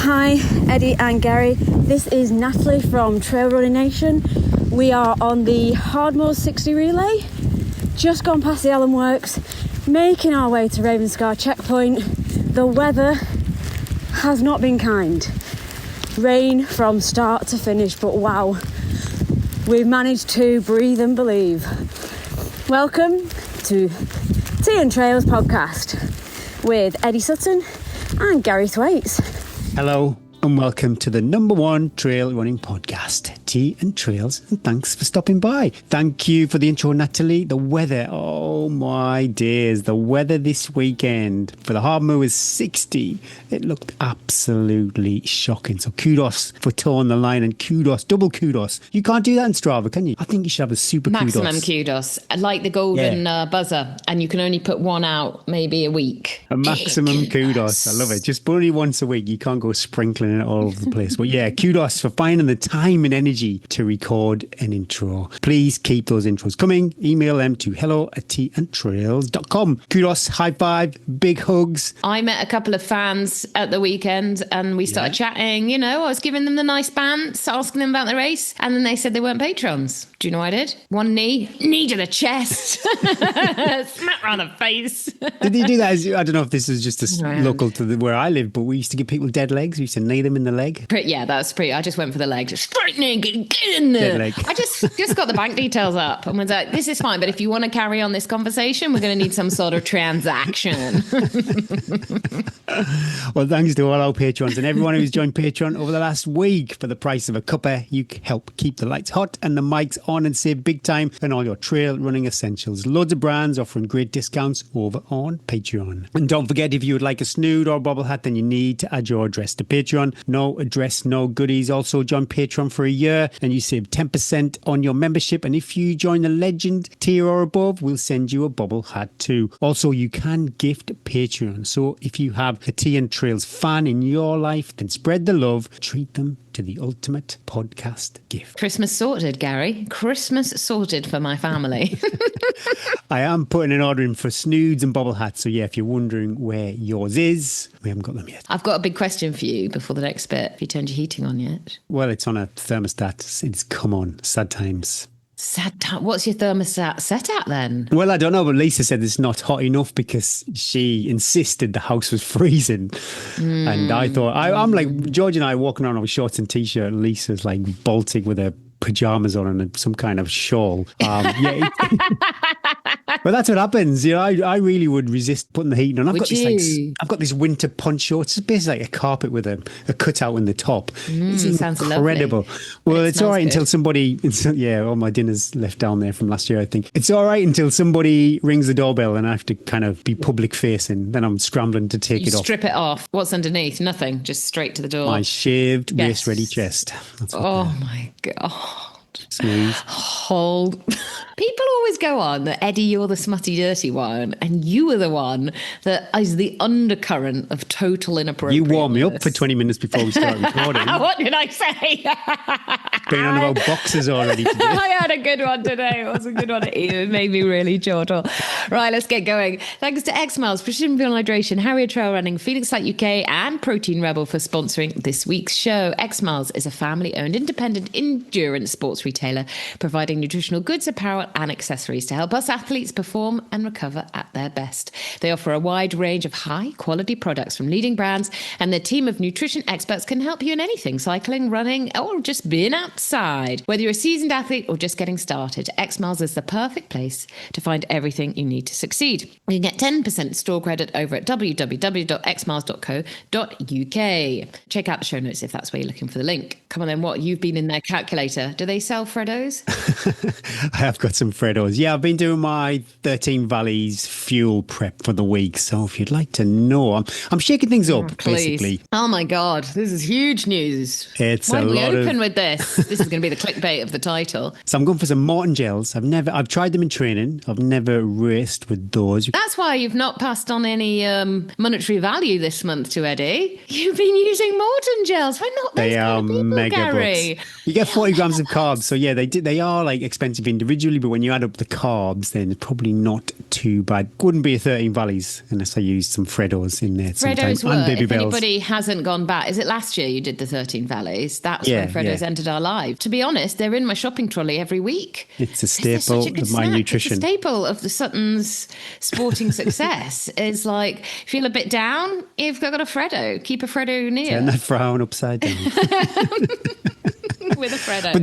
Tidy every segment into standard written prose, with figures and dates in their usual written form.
Hi, Eddie and Gary. This is Natalie from Trail Running Nation. We are on the Hardmoor 60 relay, just gone past the Allen Works, making our way to Ravenscar checkpoint. The weather has not been kind. Rain from start to finish, but wow, we've managed to breathe and believe. Welcome to Tea and Trails podcast with Eddie Sutton and Gary Thwaites. Hello and welcome to the #1 trail running podcast, Tea and Trails, and thanks for stopping by. Thank you for the intro, Natalie. The weather, oh my days, the weather this weekend for the Hardmoor was 60. It looked absolutely shocking. So kudos for towing the line, and kudos, double kudos. You can't do that in Strava, can you? I think you should have a super maximum kudos. Like the golden buzzer, and you can only put one out maybe a week. A maximum kudos. I love it. Just only once a week. You can't go sprinkling it all over the place. But yeah, kudos for finding the time and energy to record an intro. Please keep those intros coming. Email them to hello@teaandtrails.com. Kudos, high five, big hugs. I met a couple of fans at the weekend and we started chatting. You know, I was giving them the nice bants, asking them about the race, and then they said they weren't patrons. Do you know what I did? One knee to the chest, smack around the face. Did you do that? I don't know if this is just local to where I live, but we used to give people dead legs. We used to knee them in the leg. Yeah, that was pretty. I just went for the leg, just straightening, get in there. Dead leg. I just got the bank details up and was like, this is fine, but if you want to carry on this conversation, we're going to need some sort of transaction. Well, thanks to all our patrons and everyone who's joined Patreon over the last week. For the price of a cuppa, you help keep the lights hot and the mics on and save big time on all your trail running essentials. Loads of brands offering great discounts over on Patreon. And don't forget, if you would like a snood or a bobble hat, then you need to add your address to Patreon. No address, no goodies. Also join Patreon for a year and you save 10% on your membership. And if you join the Legend tier or above, we'll send you a bobble hat too. Also, you can gift Patreon. So if you have a Tea and Trails fan in your life, then spread the love. Treat them to the ultimate podcast gift. Christmas sorted, Gary. Christmas sorted for my family. I am putting an order in for snoods and bobble hats. So yeah, if you're wondering where yours is, we haven't got them yet. I've got a big question for you before the next bit. Have you turned your heating on yet? Well, it's on a thermostat. It's come on. Sad times. Sad time. What's your thermostat set at then? Well, I don't know, but Lisa said it's not hot enough because she insisted the house was freezing. And I thought, I'm like, George and I walking around with shorts and t-shirt. Lisa's like bolting with her pajamas on and some kind of shawl. But that's what happens. You know, I really would resist putting the heating on. I've got this winter poncho. It's basically like a carpet with a cutout in the top. It's sounds incredible. Lovely. Well, it's all right good. until somebody, all my dinner's left down there from last year, I think. It's all right until somebody rings the doorbell and I have to kind of be public facing. Then I'm scrambling to take it off. Strip it off. What's underneath? Nothing. Just straight to the door. My shaved, race-ready chest. Oh my God. Smooth. Hold. People always go on that, Eddie, you're the smutty, dirty one, and you are the one that is the undercurrent of total inappropriateness. You warm me up for 20 minutes before we start recording. What did I say? Been on about boxes already today. I had a good one today. It was a good one. It made me really chortle. Right, let's get going. Thanks to X-Miles, Precision Fuel Hydration, Harrier Trail Running, Phoenix Light UK, and Protein Rebel for sponsoring this week's show. X-Miles is a family-owned, independent endurance sports retailer providing nutritional goods, apparel, and accessories to help us athletes perform and recover at their best. They offer a wide range of high-quality products from leading brands, and their team of nutrition experts can help you in anything: cycling, running, or just being outside. Whether you're a seasoned athlete or just getting started, X-Miles is the perfect place to find everything you need to succeed. You can get 10% store credit over at www.xmiles.co.uk. Check out the show notes if that's where you're looking for the link. Come on then, what? You've been in their calculator. Do they sell Freddos? I have got some Freddos. Yeah, I've been doing my 13 Valleys fuel prep for the week. So if you'd like to know, I'm shaking things up, basically. Oh my God, this is huge news. It's Why a did we lot open with this? This is going to be the clickbait of the title. So I'm going for some Morton gels. I've tried them in training. I've never raced with those. That's why you've not passed on any monetary value this month to Eddie. You've been using Morton gels. We're not those They kind are of people, mega Gary. bucks. You get 40 grams of carbs. So yeah, they are like expensive individually, but when you add up the carbs, then it's probably not too bad. Wouldn't be a 13 Valleys unless I used some Freddos in there Freddos sometimes. were, And Baby if Bells. anybody hasn't gone back, is it last year you did the 13 Valleys? That's when Freddos entered our life. To be honest, they're in my shopping trolley every week. It's a They're staple such a good of my snack. nutrition. It's a staple of the Sutton's sporting success. Is like, feel a bit down, you've got a Freddo. Keep a Freddo near. Turn that frown upside down. With a Freddo.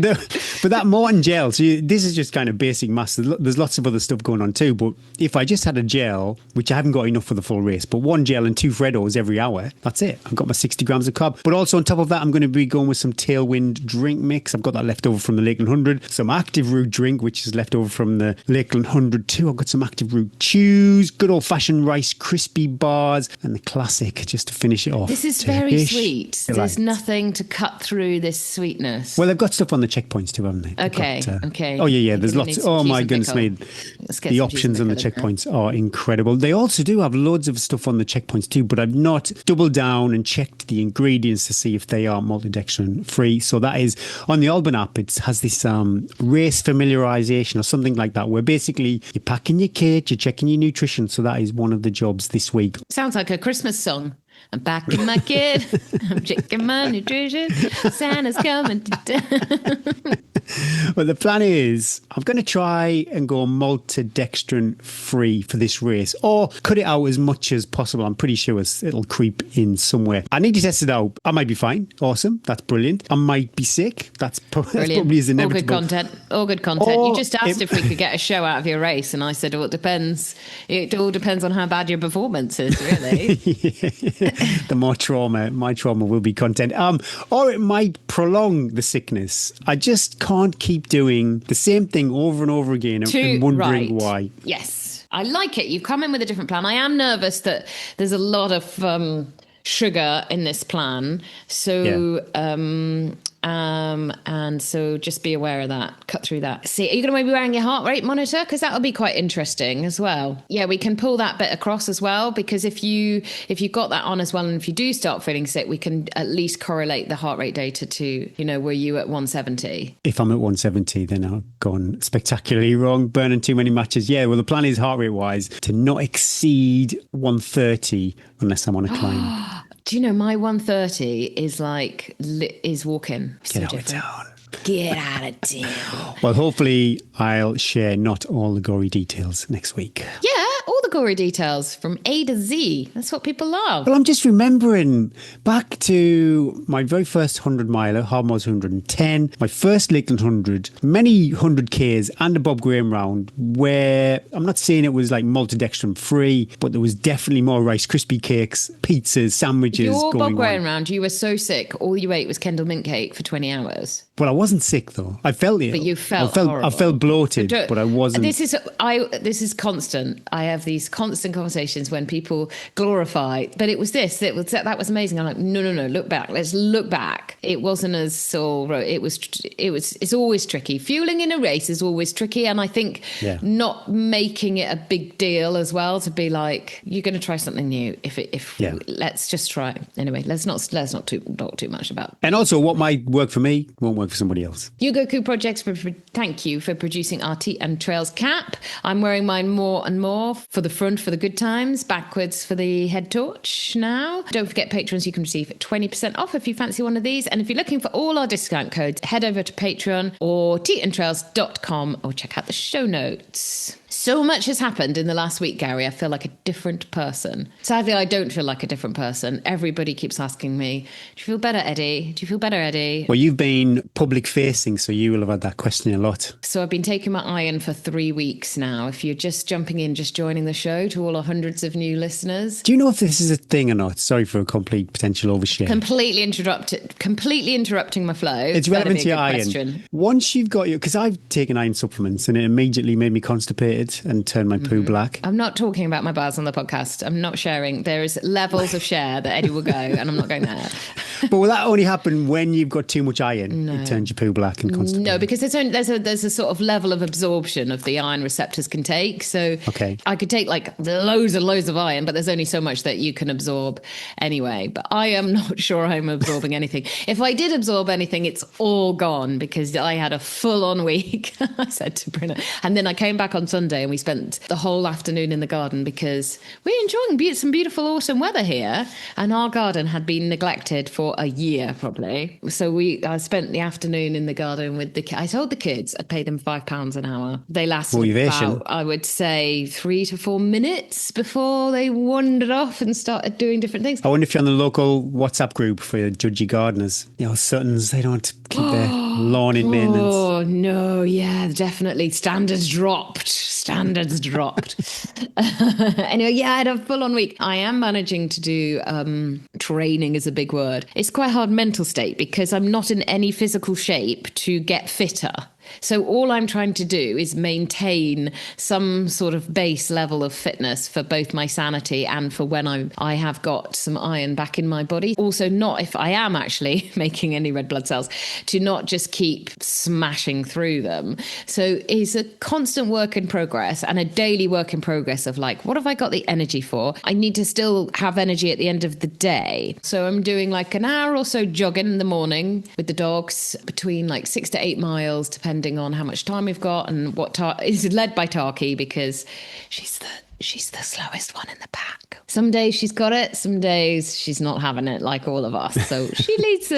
But that Morton gel, so this is just kind of basic maths. There's lots of other stuff going on too. But if I just had a gel, which I haven't got enough for the full race, but one gel and 2 Freddos every hour, that's it. I've got my 60 grams of carb. But also on top of that, I'm going to be going with some Tailwind drink mix. I've got that left over from the Lakeland 100. Some Active Root drink, which is left over from the Lakeland 100 too. I've got some Active Root chews, good old fashioned Rice crispy bars, and the classic just to finish it off. This is very Turkish sweet. delight. There's nothing to cut through this sweetness. Well, they've got stuff on the checkpoints too, haven't they? Okay, okay. Oh, yeah. There's We lots. need some Oh, cheese my and goodness pickle. me. Let's get The some cheese options on and the pickle in checkpoints are incredible. They also do have loads of stuff on the checkpoints too, but I've not doubled down and checked the ingredients to see if they are maltodextrin free. So that is on the Alban app. It has this race familiarization or something like that, where basically you're packing your kit, you're checking your nutrition. So that is one of the jobs this week. Sounds like a Christmas song. I'm packing my kid. I'm checking my nutrition. Santa's coming to But the plan is I'm going to try and go maltodextrin free for this race, or cut it out as much as possible. I'm pretty sure it'll creep in somewhere. I need to test it out. I might be fine. Awesome. That's brilliant. I might be sick. That's probably is inevitable. All good content. All good content. Or you just asked if we could get a show out of your race, and I said, well, it depends. It all depends on how bad your performance is, really. The more trauma, my trauma will be content. Or it might prolong the sickness. I just can't keep doing the same thing over and over again and wondering why. Yes, I like it. You've come in with a different plan. I am nervous that there's a lot of sugar in this plan. So, and so just be aware of that. Cut through that. See, are you going to maybe wearing your heart rate monitor? Because that'll be quite interesting as well. Yeah, we can pull that bit across as well, because if you got that on as well, and if you do start feeling sick, we can at least correlate the heart rate data to, were you at 170? If I'm at 170, then I've gone spectacularly wrong, burning too many matches. Yeah, well, the plan is heart rate wise to not exceed 130 unless I'm on a climb. Do you know my 130 is is walking? Get out of town. Get out of town. Well, hopefully I'll share not all the gory details next week. Yeah, all the gory details from A to Z. That's what people love. Well, I'm just remembering back to my very first 100 miler, Hardmore's 110, my first Lakeland 100, many 100Ks and a Bob Graham round, where I'm not saying it was like maltodextrin free, but there was definitely more Rice Krispie cakes, pizzas, sandwiches Your going Bob Graham on. round, you were so sick, all you ate was Kendall mint cake for 20 hours. Well, I wasn't sick though. I felt ill. But you felt I horrible. felt bloated, but I wasn't. This is constant. I have these constant conversations when people glorify. But it was this. That was amazing. I'm like, no. Look back. Let's look back. It wasn't as all. It was. It's always tricky. Fueling in a race is always tricky, and I think not making it a big deal as well, to be like, you're going to try something new. Let's just try. Anyway, let's not talk too much about. And also, what might work for me won't work for somebody else. Yugoku Projects, thank you for producing our Tea and Trails cap. I'm wearing mine more and more, for the front for the good times, backwards for the head torch now. Don't forget, patrons, you can receive 20% off if you fancy one of these. And if you're looking for all our discount codes, head over to Patreon or teaandtrails.com or check out the show notes. So much has happened in the last week, Gary. I feel like a different person. Sadly, I don't feel like a different person. Everybody keeps asking me, do you feel better, Eddie? Do you feel better, Eddie? Well, you've been public facing, so you will have had that question a lot. So I've been taking my iron for 3 weeks now. If you're just jumping in, just joining the show, to all our hundreds of new listeners. Do you know if this is a thing or not? Sorry for a complete potential overshare. Completely interrupting my flow. It's relevant to your iron. Question. Once you've got because I've taken iron supplements and it immediately made me constipated and turned my poo black. I'm not talking about my bars on the podcast. I'm not sharing. There is levels of share that Eddie will go, and I'm not going there. But will that only happen when you've got too much iron? No. It turns your poo black and constipated. No, because there's a sort of level of absorption of the iron receptors can take. So Okay. I could take like loads and loads of iron, but there's only so much that you can absorb anyway. But I am not sure I'm absorbing anything. If I did absorb anything, it's all gone because I had a full-on week, I said to Brenna. And then I came back on Sunday and we spent the whole afternoon in the garden because we're enjoying some beautiful autumn weather here. And our garden had been neglected for a year probably. So I spent the afternoon in the garden with I told the kids I'd pay them £5 an hour. They lasted about, I would say, 3 to 4 minutes before they wandered off and started doing different things. I wonder if you're on the local WhatsApp group for judgy gardeners. Suttons, they don't keep their lawn in maintenance. Oh, no, yeah, definitely. Standards dropped. Anyway, yeah, I had a full-on week. I am managing to do training is a big word. It's quite a hard mental state because I'm not in any physical shape to get fitter. So all I'm trying to do is maintain some sort of base level of fitness for both my sanity and for when I have got some iron back in my body. Also, not if I am actually making any red blood cells, to not just keep smashing through them. So it's a constant work in progress and a daily work in progress of like, what have I got the energy for? I need to still have energy at the end of the day. So I'm doing like an hour or so jogging in the morning with the dogs between like 6 to 8 miles, depending on how much time we've got and what is led by Tarky because she's the slowest one in the pack. Some days she's got it, some days she's not having it like all of us. So she leads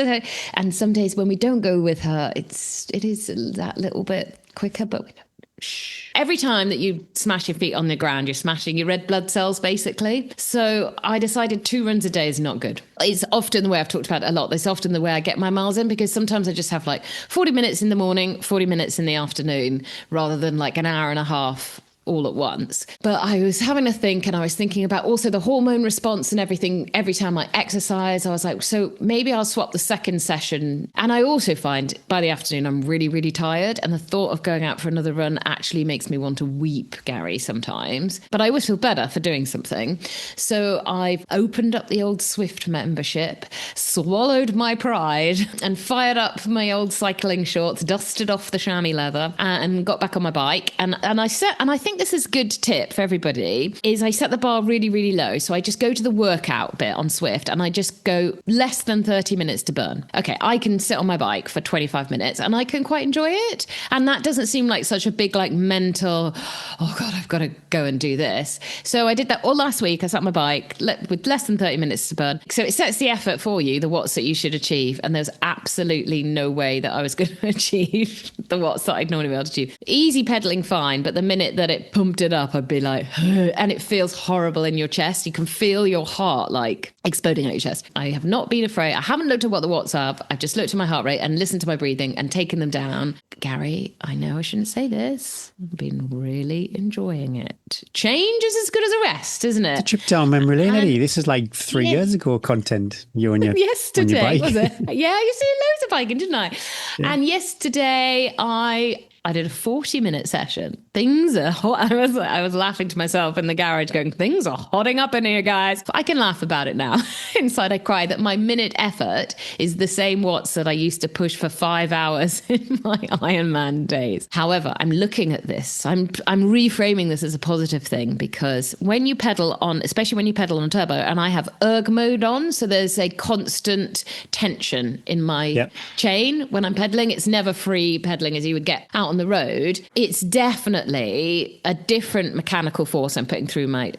and some days when we don't go with her, it is that little bit quicker, but we don't. Shh. Every time that you smash your feet on the ground, you're smashing your red blood cells, basically. So I decided 2 runs a day is not good. It's often the way I've talked about it a lot. It's often the way I get my miles in because sometimes I just have like 40 minutes in the morning, 40 minutes in the afternoon, rather than like an hour and a half all at once. But I was having a think and I was thinking about also the hormone response and everything. Every time I exercise, I was like, so maybe I'll swap the second session. And I also find by the afternoon, I'm really, really tired. And the thought of going out for another run actually makes me want to weep, Gary, sometimes. But I always feel better for doing something. So I've opened up the old Swift membership, swallowed my pride and fired up my old cycling shorts, dusted off the chamois leather and got back on my bike. And I think this is a good tip for everybody, is I set the bar really, really low. So I just go to the workout bit on Swift and I just go less than 30 minutes to burn. Okay, I can sit on my bike for 25 minutes and I can quite enjoy it. And that doesn't seem like such a big like mental, oh God, I've got to go and do this. So I did that all last week. I sat on my bike with less than 30 minutes to burn. So it sets the effort for you, the watts that you should achieve. And there's absolutely no way that I was going to achieve the watts that I'd normally be able to achieve. Easy pedaling, fine. But the minute that it pumped it up, I'd be like, and it feels horrible in your chest. You can feel your heart like exploding out your chest. I have not been afraid. I haven't looked at what the watts are. I've just looked at my heart rate and listened to my breathing and taken them down. Gary, I know I shouldn't say this. I've been really enjoying it. Change is as good as a rest, isn't it? The trip down memory lane, Eddie. This is like 3 years ago content. You on your yesterday, on your bike. was it? Yeah, I used to do loads of biking, didn't I? Yeah. And yesterday I did a 40-minute session. Things are hot. I was laughing to myself in the garage going, things are hotting up in here, guys. I can laugh about it now. Inside I cry that my minute effort is the same watts that I used to push for 5 hours in my Ironman days. However, I'm looking at this. I'm reframing this as a positive thing because when you pedal on, especially when you pedal on turbo, and I have erg mode on, so there's a constant tension in my chain when I'm pedaling. It's never free pedaling as you would get out on the road. It's definitely a different mechanical force I'm putting through my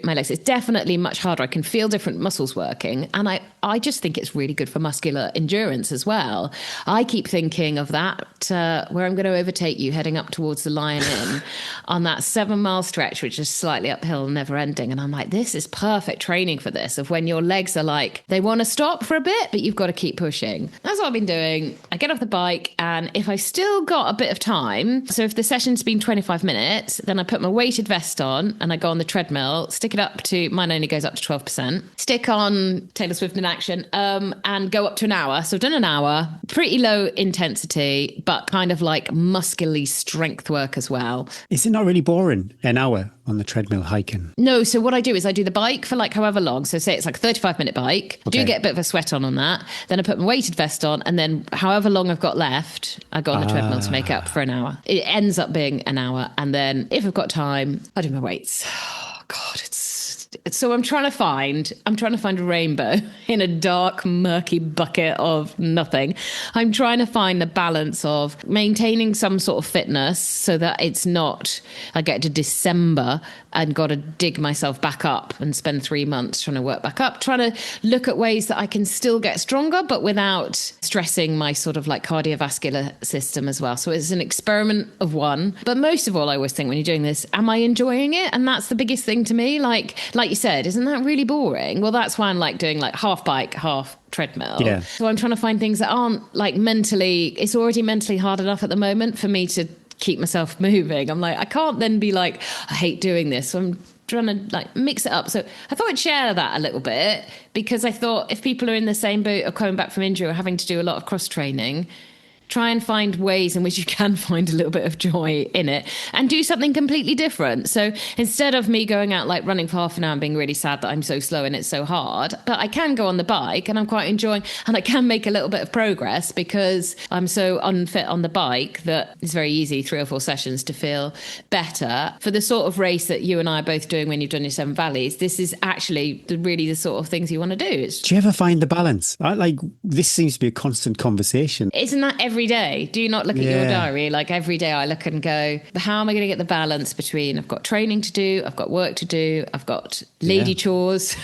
legs. It's definitely much harder. I can feel different muscles working. And I just think it's really good for muscular endurance as well. I keep thinking of that where I'm going to overtake you heading up towards the Lion Inn on that 7-mile stretch, which is slightly uphill, never ending. And I'm like, this is perfect training for this, of when your legs are like, they want to stop for a bit, but you've got to keep pushing. That's what I've been doing. I get off the bike and if I still got a bit of time, time. So if the session's been 25 minutes, then I put my weighted vest on and I go on the treadmill, stick it up to, mine only goes up to 12%, stick on Taylor Swift in action, and go up to an hour. So I've done an hour, pretty low intensity, but kind of like muscularly strength work as well. Is it not really boring, an hour on the treadmill hiking? No, so what I do is I do the bike for like however long. So say it's like a 35-minute bike. Okay. Do get a bit of a sweat on that. Then I put my weighted vest on, and then however long I've got left, I go on the treadmill to make up for an hour. It ends up being an hour. And then if I've got time, I do my weights. Oh God, so I'm trying to find a rainbow in a dark, murky bucket of nothing. I'm trying to find the balance of maintaining some sort of fitness so that it's not, I get to December and got to dig myself back up and spend 3 months trying to work back up, trying to look at ways that I can still get stronger, but without stressing my sort of like cardiovascular system as well. So it's an experiment of one. But most of all, I always think when you're doing this, am I enjoying it? And that's the biggest thing to me. Like you said, isn't that really boring? Well, that's why I'm like doing like half bike, half treadmill. Yeah. So I'm trying to find things that aren't like mentally, it's already mentally hard enough at the moment for me to keep myself moving. I'm like, I can't then be like, I hate doing this. So I'm trying to like mix it up. So I thought I'd share that a little bit, because I thought if people are in the same boat of coming back from injury or having to do a lot of cross training, try and find ways in which you can find a little bit of joy in it and do something completely different. So instead of me going out like running for half an hour and being really sad that I'm so slow and it's so hard, but I can go on the bike and I'm quite enjoying, and I can make a little bit of progress because I'm so unfit on the bike that it's very easy 3 or 4 sessions to feel better. For the sort of race that you and I are both doing when you've done your 7 Valleys, this is actually really the sort of things you want to do. Do you ever find the balance? This seems to be a constant conversation. Isn't that every day? Do you not look at your diary? Like every day I look and go, how am I going to get the balance between I've got training to do, I've got work to do, I've got lady chores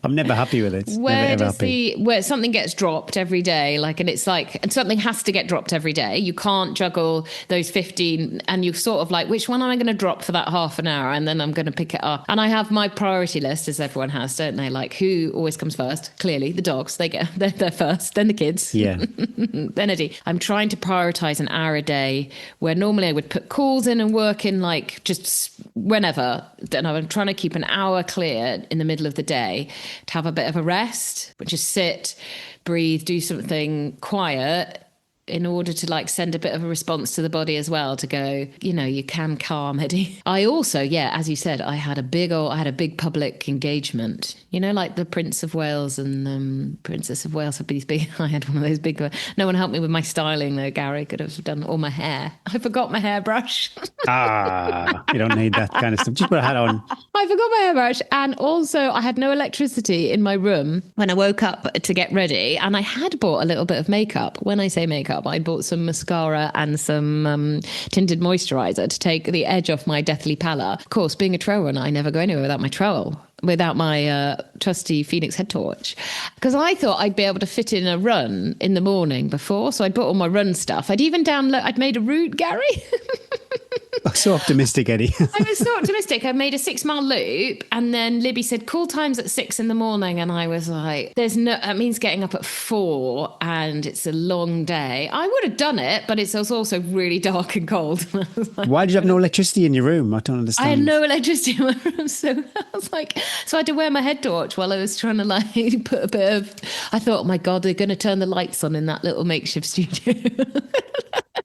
I'm never happy with it. Where something gets dropped every day, and something has to get dropped every day. You can't juggle those 15 and you're sort of like, which one am I going to drop for that half an hour? And then I'm going to pick it up. And I have my priority list, as everyone has, don't they? Like who always comes first? Clearly the dogs, they're first, then the kids. Yeah. Then Eddie. I'm trying to prioritize an hour a day where normally I would put calls in and work in like just whenever. Then I'm trying to keep an hour clear in the middle of the day to have a bit of a rest, but just sit, breathe, do something quiet in order to like send a bit of a response to the body as well, to go, you can calm, Eddie. I also, as you said, I had a big public engagement, like the Prince of Wales and Princess of Wales have these big, I had one of those big, no one helped me with my styling though. Gary could have done all my hair. I forgot my hairbrush. You don't need that kind of stuff. Just put a hat on. I forgot my hairbrush. And also I had no electricity in my room when I woke up to get ready. And I had bought a little bit of makeup. When I say makeup, I bought some mascara and some tinted moisturizer to take the edge off my deathly pallor. Of course, being a trail runner, I never go anywhere without my trowel, without my trusty Phoenix head torch, because I thought I'd be able to fit in a run in the morning before. So I bought all my run stuff. I'd made a route, Gary. Oh, so optimistic, Eddie. I was so optimistic. I made a 6-mile loop, and then Libby said, call times at 6 a.m. And I was like, that means getting up at 4 and it's a long day. I would have done it, but it's also really dark and cold. Why did you have no electricity in your room? I don't understand. I had no electricity in my room. So I had to wear my head torch while I was trying to like put a bit of, I thought, oh my God, they're going to turn the lights on in that little makeshift studio.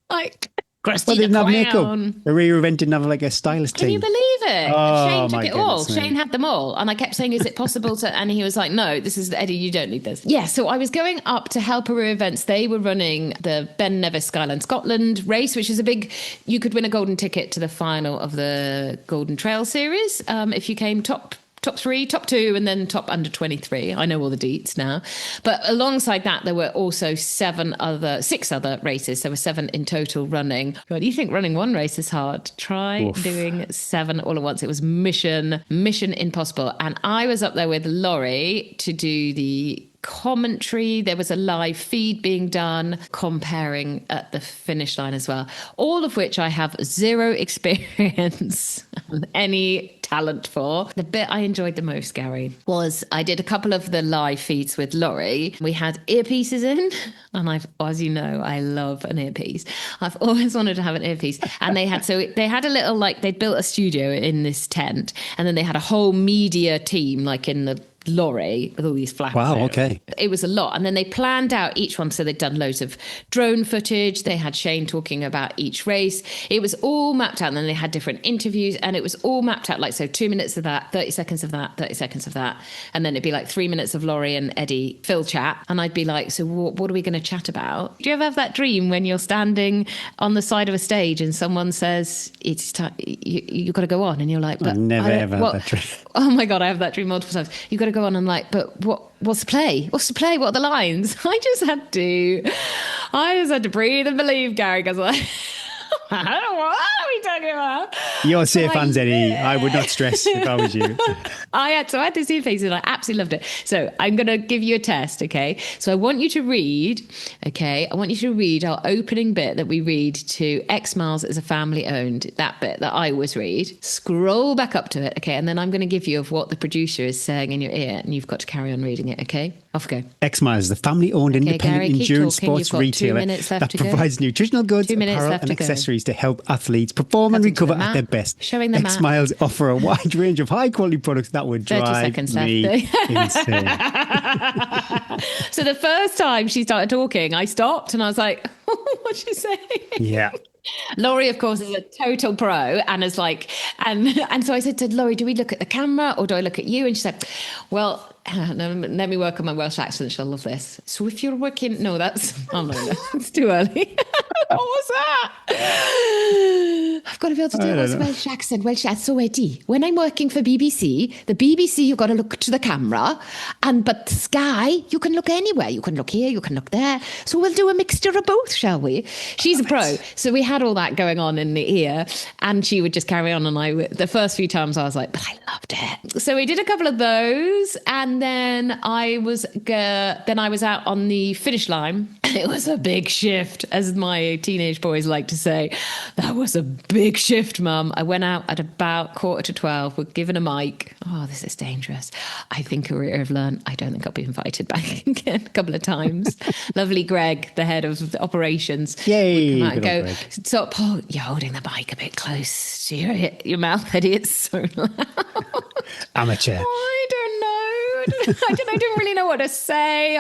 Like, Well, they didn't have makeup. The rear event didn't have like a stylist team. Can you believe it? Oh, Shane took my it all. goodness, Shane had them all. And I kept saying, is it possible to... And he was like, no, this is... Eddie, you don't need this. Yeah, so I was going up to Helperoo events. They were running the Ben Nevis Skyline Scotland race, which is a big... You could win a golden ticket to the final of the Golden Trail Series if you came top 3, top 2, and then top under 23. I know all the deets now. But alongside that, there were also 6 other races. There were 7 in total running. God, you think running one race is hard? Try doing 7 all at once. It was mission impossible. And I was up there with Laurie to do the commentary. There was a live feed being done, comparing at the finish line as well. All of which I have zero experience on any talent for. The bit I enjoyed the most, Gary, was I did a couple of the live feeds with Laurie. We had earpieces in, and as you know, I love an earpiece. I've always wanted to have an earpiece. And they had a little, like, they'd built a studio in this tent, and then they had a whole media team, like in the lorry with all these flaps. Wow, okay. It was a lot. And then they planned out each one. So they'd done loads of drone footage. They had Shane talking about each race. It was all mapped out. And then they had different interviews, and it was all mapped out. Like, so 2 minutes of that, 30 seconds of that, 30 seconds of that. And then it'd be like 3 minutes of Laurie and Eddie Phil chat. And I'd be like, so what are we going to chat about? Do you ever have that dream when you're standing on the side of a stage and someone says, it's time, you've got to go on? And you're like, but I've never ever had that dream. Oh my God, I have that dream multiple times. You've got to go on. I'm like, but what's the play? What's the play? What are the lines? I just had to breathe and believe, Gary, because I don't know what are we talking about. You're safe hands, Eddie. I would not stress if I was you. I had this earpiece and I absolutely loved it. So I'm going to give you a test, okay? So I want you to read, okay? I want you to read our opening bit that we read to X Miles as a family owned, that bit that I always read. Scroll back up to it, okay? And then I'm going to give you of what the producer is saying in your ear, and you've got to carry on reading it, okay? Off we go. X Miles, the family-owned independent Gary, endurance talking. sports retailer that provides nutritional goods, 2 minutes apparel left and to go. accessories to help athletes perform and Cutting to recover the at their map, best. showing the X map. Miles offer a wide range of high-quality products that would 30 drive seconds me left. insane. So the first time she started talking, I stopped and I was like, what's she saying? Yeah. Laurie, of course, is a total pro and is like, and so I said to Laurie, do we look at the camera or do I look at you? And she said, well, let me work on my Welsh accent. She'll love this. So if you're working, no, it's too early. What was that? I've got to be able to do a Welsh accent. So Eddie, when I'm working for the BBC, you've got to look to the camera, but Sky, you can look anywhere. You can look here, you can look there. So we'll do a mixture of both, shall we? She's a pro. So we had all that going on in the ear, and she would just carry on. And the first few times I was like, but I loved it. So we did a couple of those, and then I was out on the finish line. It was a big shift, as my teenage boys like to say. That was a big shift, Mum. I went out at about 11:45. We're given a mic. Oh, this is dangerous. I think I have learned. I don't think I'll be invited back again a couple of times. Lovely Greg, the head of the operations. Yay! Would come out and go, so, Paul, you're holding the mic a bit close to your mouth, Eddie. It's so loud. Amateur. I don't know. I didn't really know what to say.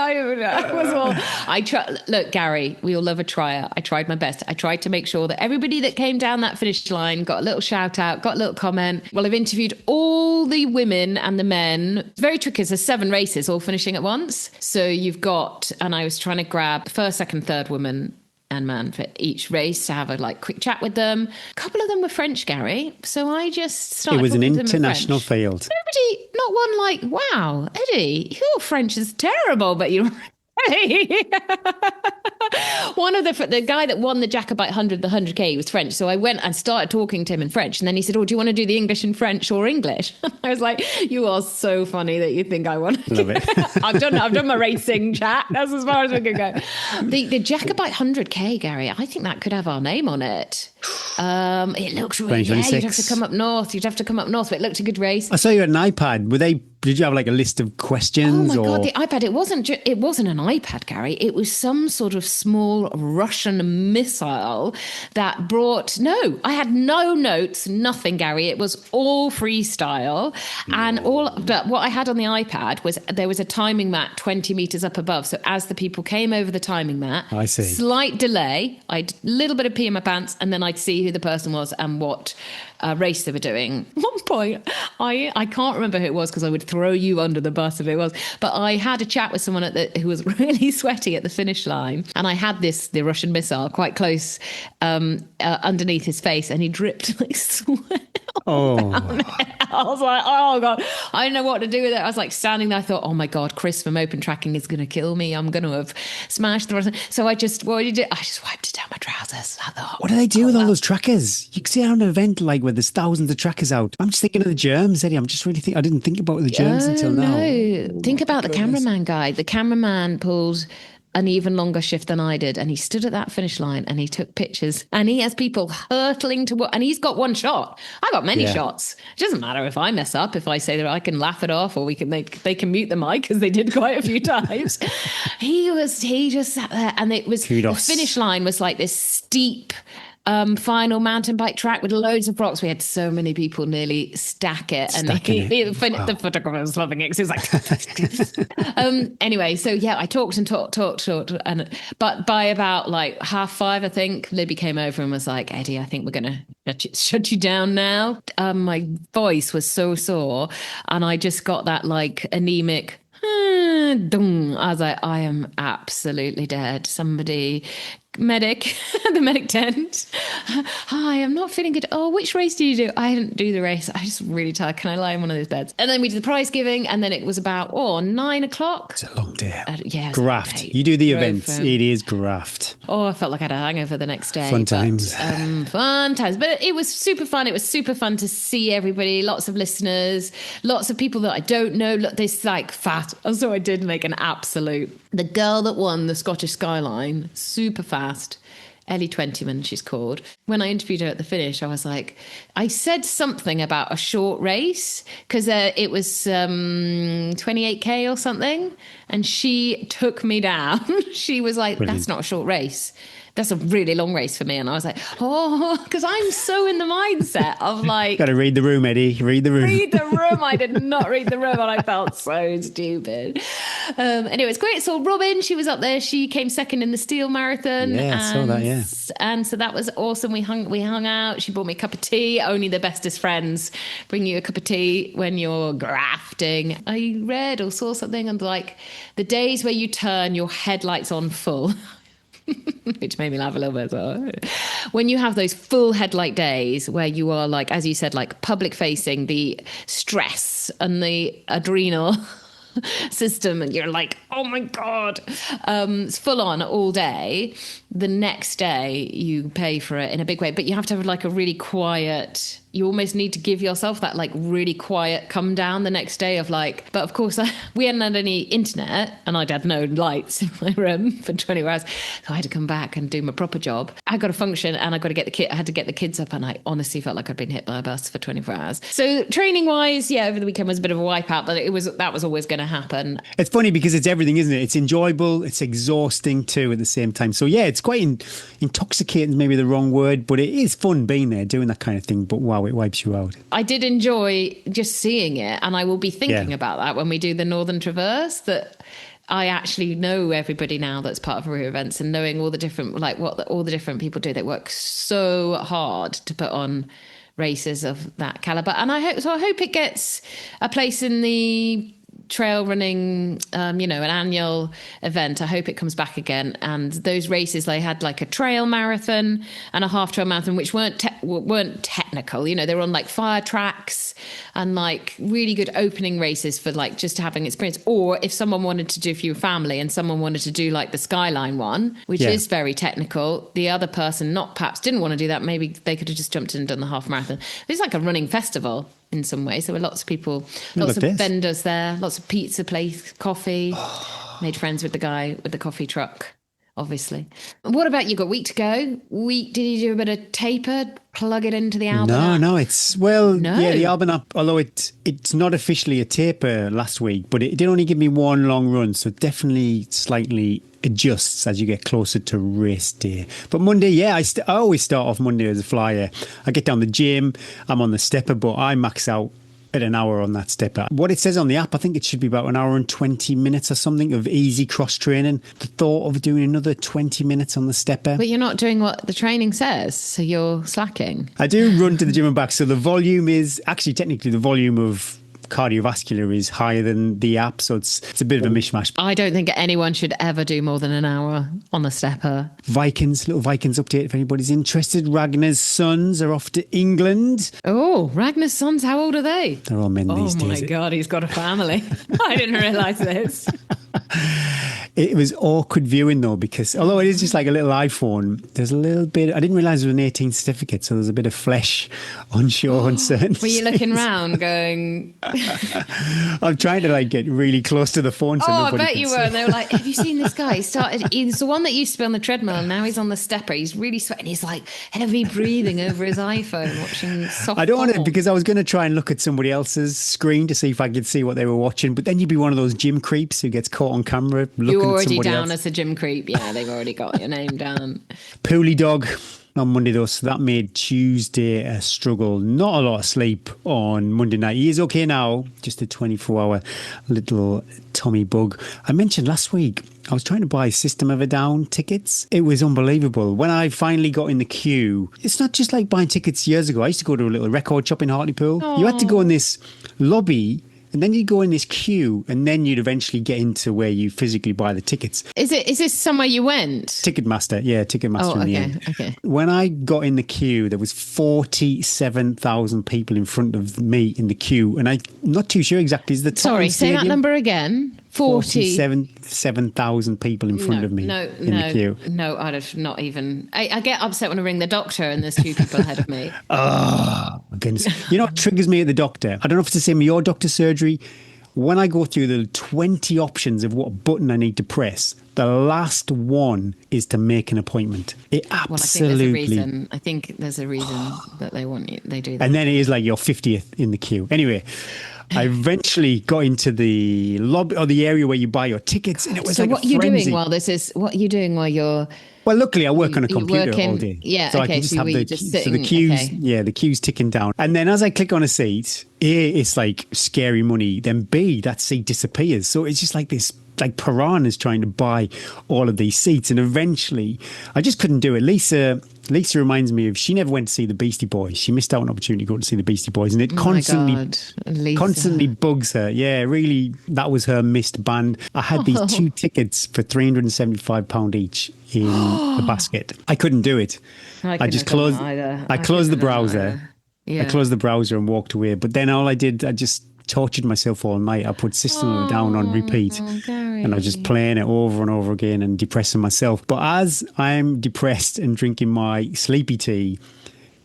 Look, Gary, we all love a trier. I tried my best. I tried to make sure that everybody that came down that finish line got a little shout out, got a little comment. Well, I've interviewed all the women and the men. It's very tricky. There's 7 races all finishing at once. So you've got, and I was trying to grab first, second, third woman and man for each race to have a quick chat with them. A couple of them were French, Gary. So I just started. It was an talking to them in international French. field. Nobody, not one like, wow, Eddie, your French is terrible, but you're one of the guy that won the Jacobite 100, the 100K was French. So I went and started talking to him in French. And then he said, oh, do you want to do the English in French or English? I was like, you are so funny that you think I want to. Love it. I've done my racing chat. That's as far as we can go. The Jacobite 100K, Gary, I think that could have our name on it. It looks really, you'd have to come up north. But it looked a good race. I saw you had an iPad. Did you have a list of questions? Oh my God, the iPad. It wasn't an iPad, Gary. It was some sort of small Russian missile that brought, I had no notes, nothing, Gary. It was all freestyle. And but what I had on the iPad was there was a timing mat 20 meters up above. So as the people came over the timing mat, I see. Slight delay, I'd a little bit of pee in my pants, and then I'd see who the person was and what race they were doing. At one point, I can't remember who it was because I would throw you under the bus if it was, but I had a chat with someone who was really sweaty at the finish line, and I had the Russian missile quite close underneath his face, and he dripped like sweat. Oh. I was like, oh God, I didn't know what to do with it. I was like standing there, I thought, oh my God, Chris from Open Tracking is going to kill me. I'm going to have smashed the Russian. So what did you do? I just wiped it down my trousers. I thought, what do they do with all those trackers? You can see an event where there's thousands of trackers out. I'm just thinking of the germs, Eddie. I'm just really thinking, I didn't think about the germs until now. No. Think about the cameraman guy. The cameraman pulls an even longer shift than I did. And he stood at that finish line and he took pictures and he has people hurtling to and he's got one shot. I got many shots. It doesn't matter if I mess up, if I say that I can laugh it off or they can mute the mic because they did quite a few times. He just sat there and it was, Kudos. the finish line was like this steep, final mountain bike track with loads of rocks. We had so many people nearly stack it, and the photographer was loving it because he was like, anyway, so yeah, I talked, and but by about like 5:30, I think Libby came over and was like, Eddie, I think we're gonna shut you down now. My voice was so sore, and I just got that like anemic. I was like, I am absolutely dead. Somebody, medic, the medic tent. Hi, I'm not feeling good. Oh, which race do you do? I didn't do the race. I just really tired. Can I lie in one of those beds? And then we did the prize giving, and then it was about 9 o'clock. It's a long day. Yeah, graft. You do the events. It is graft. Oh, I felt like I had a hangover the next day. Fun times. Fun times. But it was super fun. It was super fun to see everybody. Lots of listeners. Lots of people that I don't know. Look, this like fat. So I did make an absolute. The girl that won the Scottish Skyline, super fast. Ellie Twentyman, she's called. When I interviewed her at the finish, I was like, I said something about a short race because it was 28K or something. And she took me down. She was like, Brilliant. That's not a short race. That's a really long race for me. And I was like, oh, because I'm so in the mindset of like... Got to read the room, Eddie. Read the room. Read the room. I did not read the room and I felt so stupid. Anyway, it's great. So Robin, she was up there. She came second in the Steel Marathon. Yeah, I saw that, yeah. And so that was awesome. We hung out. She bought me a cup of tea. Only the bestest friends bring you a cup of tea when you're grafting. I read or saw something and like the days where you turn your headlights on full... which made me laugh a little bit. So. When you have those full headlight days where you are like, as you said, like public facing, the stress and the adrenal system, and you're like, oh my God, it's full on all day. The next day you pay for it in a big way, but you have to have like a really quiet, you almost need to give yourself that like really quiet come down the next day of like, but of course we hadn't had any internet and I'd had no lights in my room for 24 hours. So I had to come back and do my proper job. I got a function and I got to get I had to get the kids up, and I honestly felt like I'd been hit by a bus for 24 hours. So training wise, yeah, over the weekend was a bit of a wipeout, but that was always going to happen. It's funny because it's everything, isn't it? It's enjoyable, it's exhausting too at the same time. So yeah, it's quite intoxicating, maybe the wrong word, but it is fun being there doing that kind of thing. But wow, it wipes you out. I did enjoy just seeing it, and I will be thinking about that when we do the Northern Traverse, that I actually know everybody now that's part of Rear Events, and knowing all the different, like all the different people do. They work so hard to put on races of that caliber, and I hope it gets a place in the trail running, an annual event. I hope it comes back again. And those races, they had like a trail marathon and a half trail marathon, which weren't technical. They were on like fire tracks and like really good opening races for like just having experience. Or if someone wanted to do, if you were family and someone wanted to do like the Skyline one, which is very technical, the other person perhaps didn't want to do that. Maybe they could have just jumped in and done the half marathon. It's like a running festival. In some ways, there were lots of people, lots of vendors there, lots of pizza place, coffee. Made friends with the guy with the coffee truck, obviously. What about you? Got a week to go? Did you do a bit of taper? Plug it into the album? No, the album app, although it's not officially a taper last week, but it did only give me one long run, so it definitely slightly adjusts as you get closer to race day. But Monday, I always start off Monday as a flyer. I get down the gym, I'm on the stepper, but I max out at an hour on that stepper. What it says on the app, I think it should be about an hour and 20 minutes or something of easy cross training. The thought of doing another 20 minutes on the stepper. But you're not doing what the training says, so you're slacking. I do run to the gym and back, so the volume is actually technically the volume of cardiovascular is higher than the app, so it's a bit of a mishmash. I don't think anyone should ever do more than an hour on the stepper. Little Vikings update if anybody's interested. Ragnar's sons are off to England. Oh, Ragnar's sons, how old are they? They're all men these days. Oh my God, he's got a family. I didn't realise this. It was awkward viewing though, because although it is just like a little iPhone, there's a little bit, I didn't realise it was an 18 certificate, so there's a bit of flesh on show on certain Were you looking round going... I'm trying to like get really close to the phone so I nobody bet can you see. were. And they were like, have you seen this guy? He's the one that used to be on the treadmill, and now he's on the stepper. He's really sweating. He's like heavy breathing over his iPhone, watching soft I don't want to, porn. because I was going to try and look at somebody else's screen to see if I could see what they were watching, but then you'd be one of those gym creeps who gets caught on camera looking You're at already somebody down else. as a gym creep. Yeah, they've already got your name down. Poorly dog on Monday though, so that made Tuesday a struggle. Not a lot of sleep on Monday night. He is okay now, just a 24-hour little tummy bug. I mentioned last week I was trying to buy System of a Down tickets. It was unbelievable. When I finally got in the queue, it's not just like buying tickets years ago. I used to go to a little record shop in Hartlepool. You had to go in this lobby, and then you go in this queue, and then you'd eventually get into where you physically buy the tickets. Is this somewhere you went? Ticketmaster, yeah, Ticketmaster Oh, in the okay, end. okay. When I got in the queue, there was 47,000 people in front of me in the queue, and I'm not too sure exactly. Is the Sorry, Tottenham say that Stadium? number again. 40. 47,000 people in front of me in the queue. No, I'd have not even. I get upset when I ring the doctor and there's two people ahead of me. Oh, my goodness. You know what triggers me at the doctor? I don't know if it's the same with your doctor's surgery. When I go through the 20 options of what button I need to press, the last one is to make an appointment. It absolutely... I think there's a reason that they want you. They do that. And then it is like your 50th in the queue. Anyway, I eventually got into the lobby or the area where you buy your tickets, and it was So like what a are you frenzy. doing while this is? What are you doing while you're? Well, luckily I work on a You're computer working- all day. yeah, so I okay, can just so have you're the just so the sitting- queues, okay. yeah, the queue's ticking down. And then as I click on a seat, A, it's like scary money. Then B, that seat disappears. So it's just like this, like piranhas trying to buy all of these seats. And eventually I just couldn't do it. Lisa reminds me of, she never went to see the Beastie Boys. She missed out on an opportunity to go to see the Beastie Boys, and it constantly bugs her. Yeah, really, that was her missed band. I had these two tickets for £375 each in the basket. I couldn't do it. I just closed. I closed the browser. Yeah. I closed the browser and walked away. But then all I did, I just tortured myself all night. I put System of a Down on repeat, and I was just playing it over and over again and depressing myself. But as I'm depressed and drinking my sleepy tea,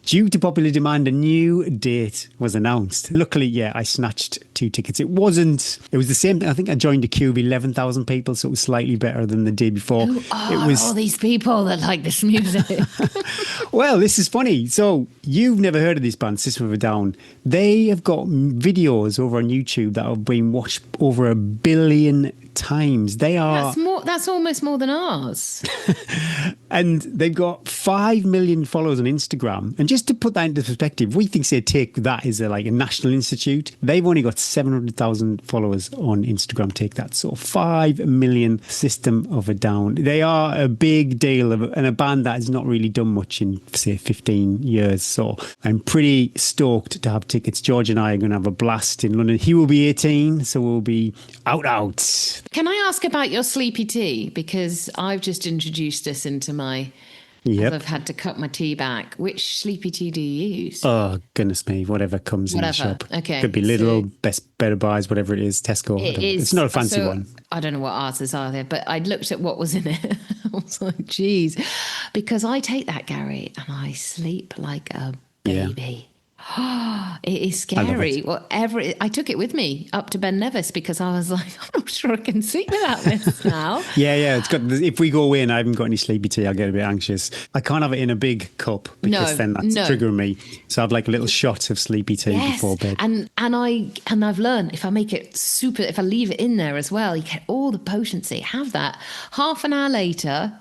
due to popular demand, a new date was announced. Luckily, yeah, I snatched two tickets. It was the same. I think I joined a queue of 11,000 people, so it was slightly better than the day before. Who are all these people that like this music? Well, this is funny. So you've never heard of this band, System of a Down. They have got videos over on YouTube that have been watched over 1 billion times. They are... That's almost more than ours. And they've got 5 million followers on Instagram. And just to put that into perspective, we think they take that as a national institute. They've only got 700,000 followers on Instagram. Take that. So 5 million System of a Down. They are a big deal and a band that has not really done much in, say, 15 years. So I'm pretty stoked to have tickets. George and I are going to have a blast in London. He will be 18, so we'll be out. Can I ask about your sleepy tea? Because I've just introduced this into my... Yep. I've had to cut my tea back. Which sleepy tea do you use? Oh, goodness me. Whatever comes in the shop. Okay. Could be Lidl, Better Buys, whatever it is, Tesco. It's not a fancy one. I don't know what ours is either, but I looked at what was in it. I was like, geez. Because I take that, Gary, and I sleep like a baby. It is scary. I took it with me up to Ben Nevis because I was like, I'm not sure I can sleep without this now. Yeah. It's got. If we go away and I haven't got any sleepy tea, I'll get a bit anxious. I can't have it in a big cup because then that's triggering me. So I've like a little shot of sleepy tea before bed. And I've learned if I make it super, if I leave it in there as well, you get all the potency. Have that. Half an hour later,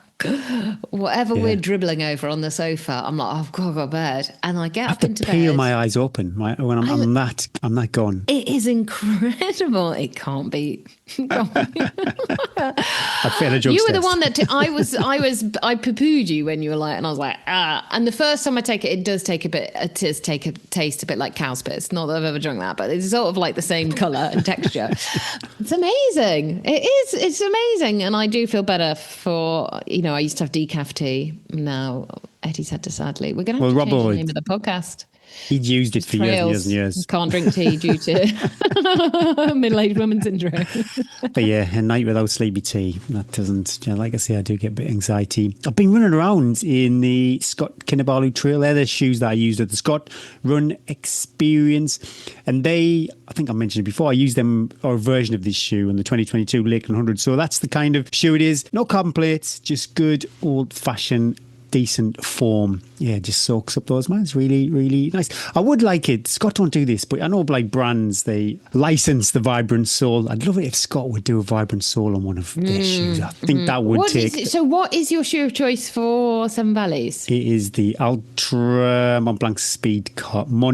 whatever we're dribbling over on the sofa, I'm like, I've got to go to bed, and I get up into bed. I have to peel my eyes open when I'm that gone. It is incredible. It can't be. I failed a drug You were the test. one that I poo-pooed you when you were like, and I was like, ah. And the first time I take it, it does take a taste a bit like cow's piss. Not that I've ever drunk that, but it's sort of like the same colour and texture. It's amazing. It is. It's amazing, and I do feel better for I used to have decaf tea. Now Eddie's had to sadly. We're going to have to change the name of the podcast. He'd used it for years and years and years. Can't drink tea due to middle-aged woman syndrome. But yeah, a night without sleepy tea, that doesn't, like I say, I do get a bit of anxiety. I've been running around in the Scott Kinabalu Trail. They're the shoes that I used at the Scott Run Experience. And I think I mentioned it before, I used them, or a version of this shoe in the 2022 Lakeland 100. So that's the kind of shoe it is. No carbon plates, just good old-fashioned decent form. Yeah, just soaks up those miles. Really, really nice. I would like it. Scott don't do this, but I know like brands, they license the Vibrant Sole. I'd love it if Scott would do a Vibrant Sole on one of their shoes. I think that would So what is your shoe of choice for Seven Valleys? It is the Ultra Mont Blanc Speed Carbon.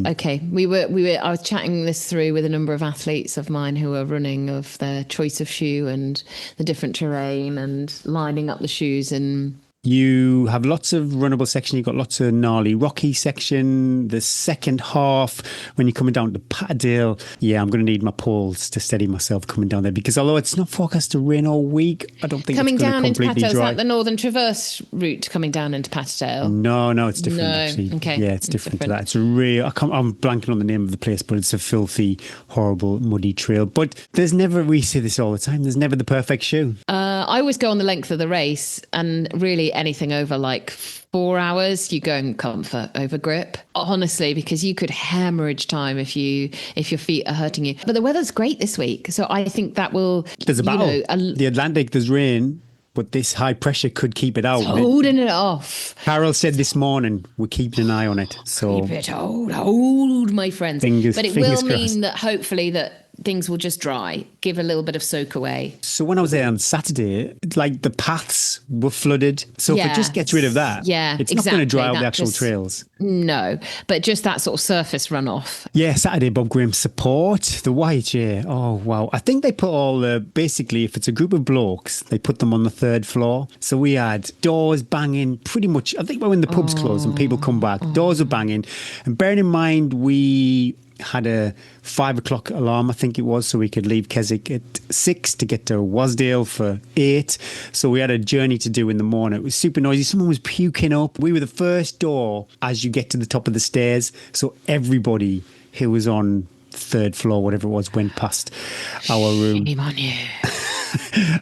Okay, I was chatting this through with a number of athletes of mine who are running, of their choice of shoe and the different terrain and lining up the shoes. And you have lots of runnable section. You've got lots of gnarly, rocky section. The second half, when you're coming down to Patterdale, yeah, I'm going to need my poles to steady myself coming down there, because although it's not forecast to rain all week, I don't think coming it's going down to into completely Patterdale, dry. is that the Northern Traverse route coming down into Patterdale? No, it's different actually. Okay. Yeah, it's different to that. It's a real, I'm blanking on the name of the place, but it's a filthy, horrible, muddy trail. But there's never, we say this all the time, there's never the perfect shoe. I always go on the length of the race, and really anything over like 4 hours, you go in comfort over grip. Honestly, because you could hemorrhage time if your feet are hurting you. But the weather's great this week, so I think that will. There's a battle. The Atlantic, there's rain, but this high pressure could keep it out. Holding it off. Carol said this morning, we're keeping an eye on it. So keep it hold, my friends. But it will mean that hopefully that things will just dry, give a little bit of soak away. So when I was there on Saturday, like the paths were flooded. So if it just gets rid of that, it's not going to dry out the actual trails. No, but just that sort of surface runoff. Yeah, Saturday, Bob Graham support, the white, yeah. Oh, wow. I think they put all basically, if it's a group of blokes, they put them on the third floor. So we had doors banging pretty much, I think when the pubs close and people come back, doors were banging. And bearing in mind, we had a 5 o'clock alarm, I think it was, so we could leave Keswick at 6 to get to Wasdale for 8. So we had a journey to do in the morning. It was super noisy. Someone was puking up. We were the first door as you get to the top of the stairs. So everybody who was on third floor, whatever it was, went past our room. Shame on you.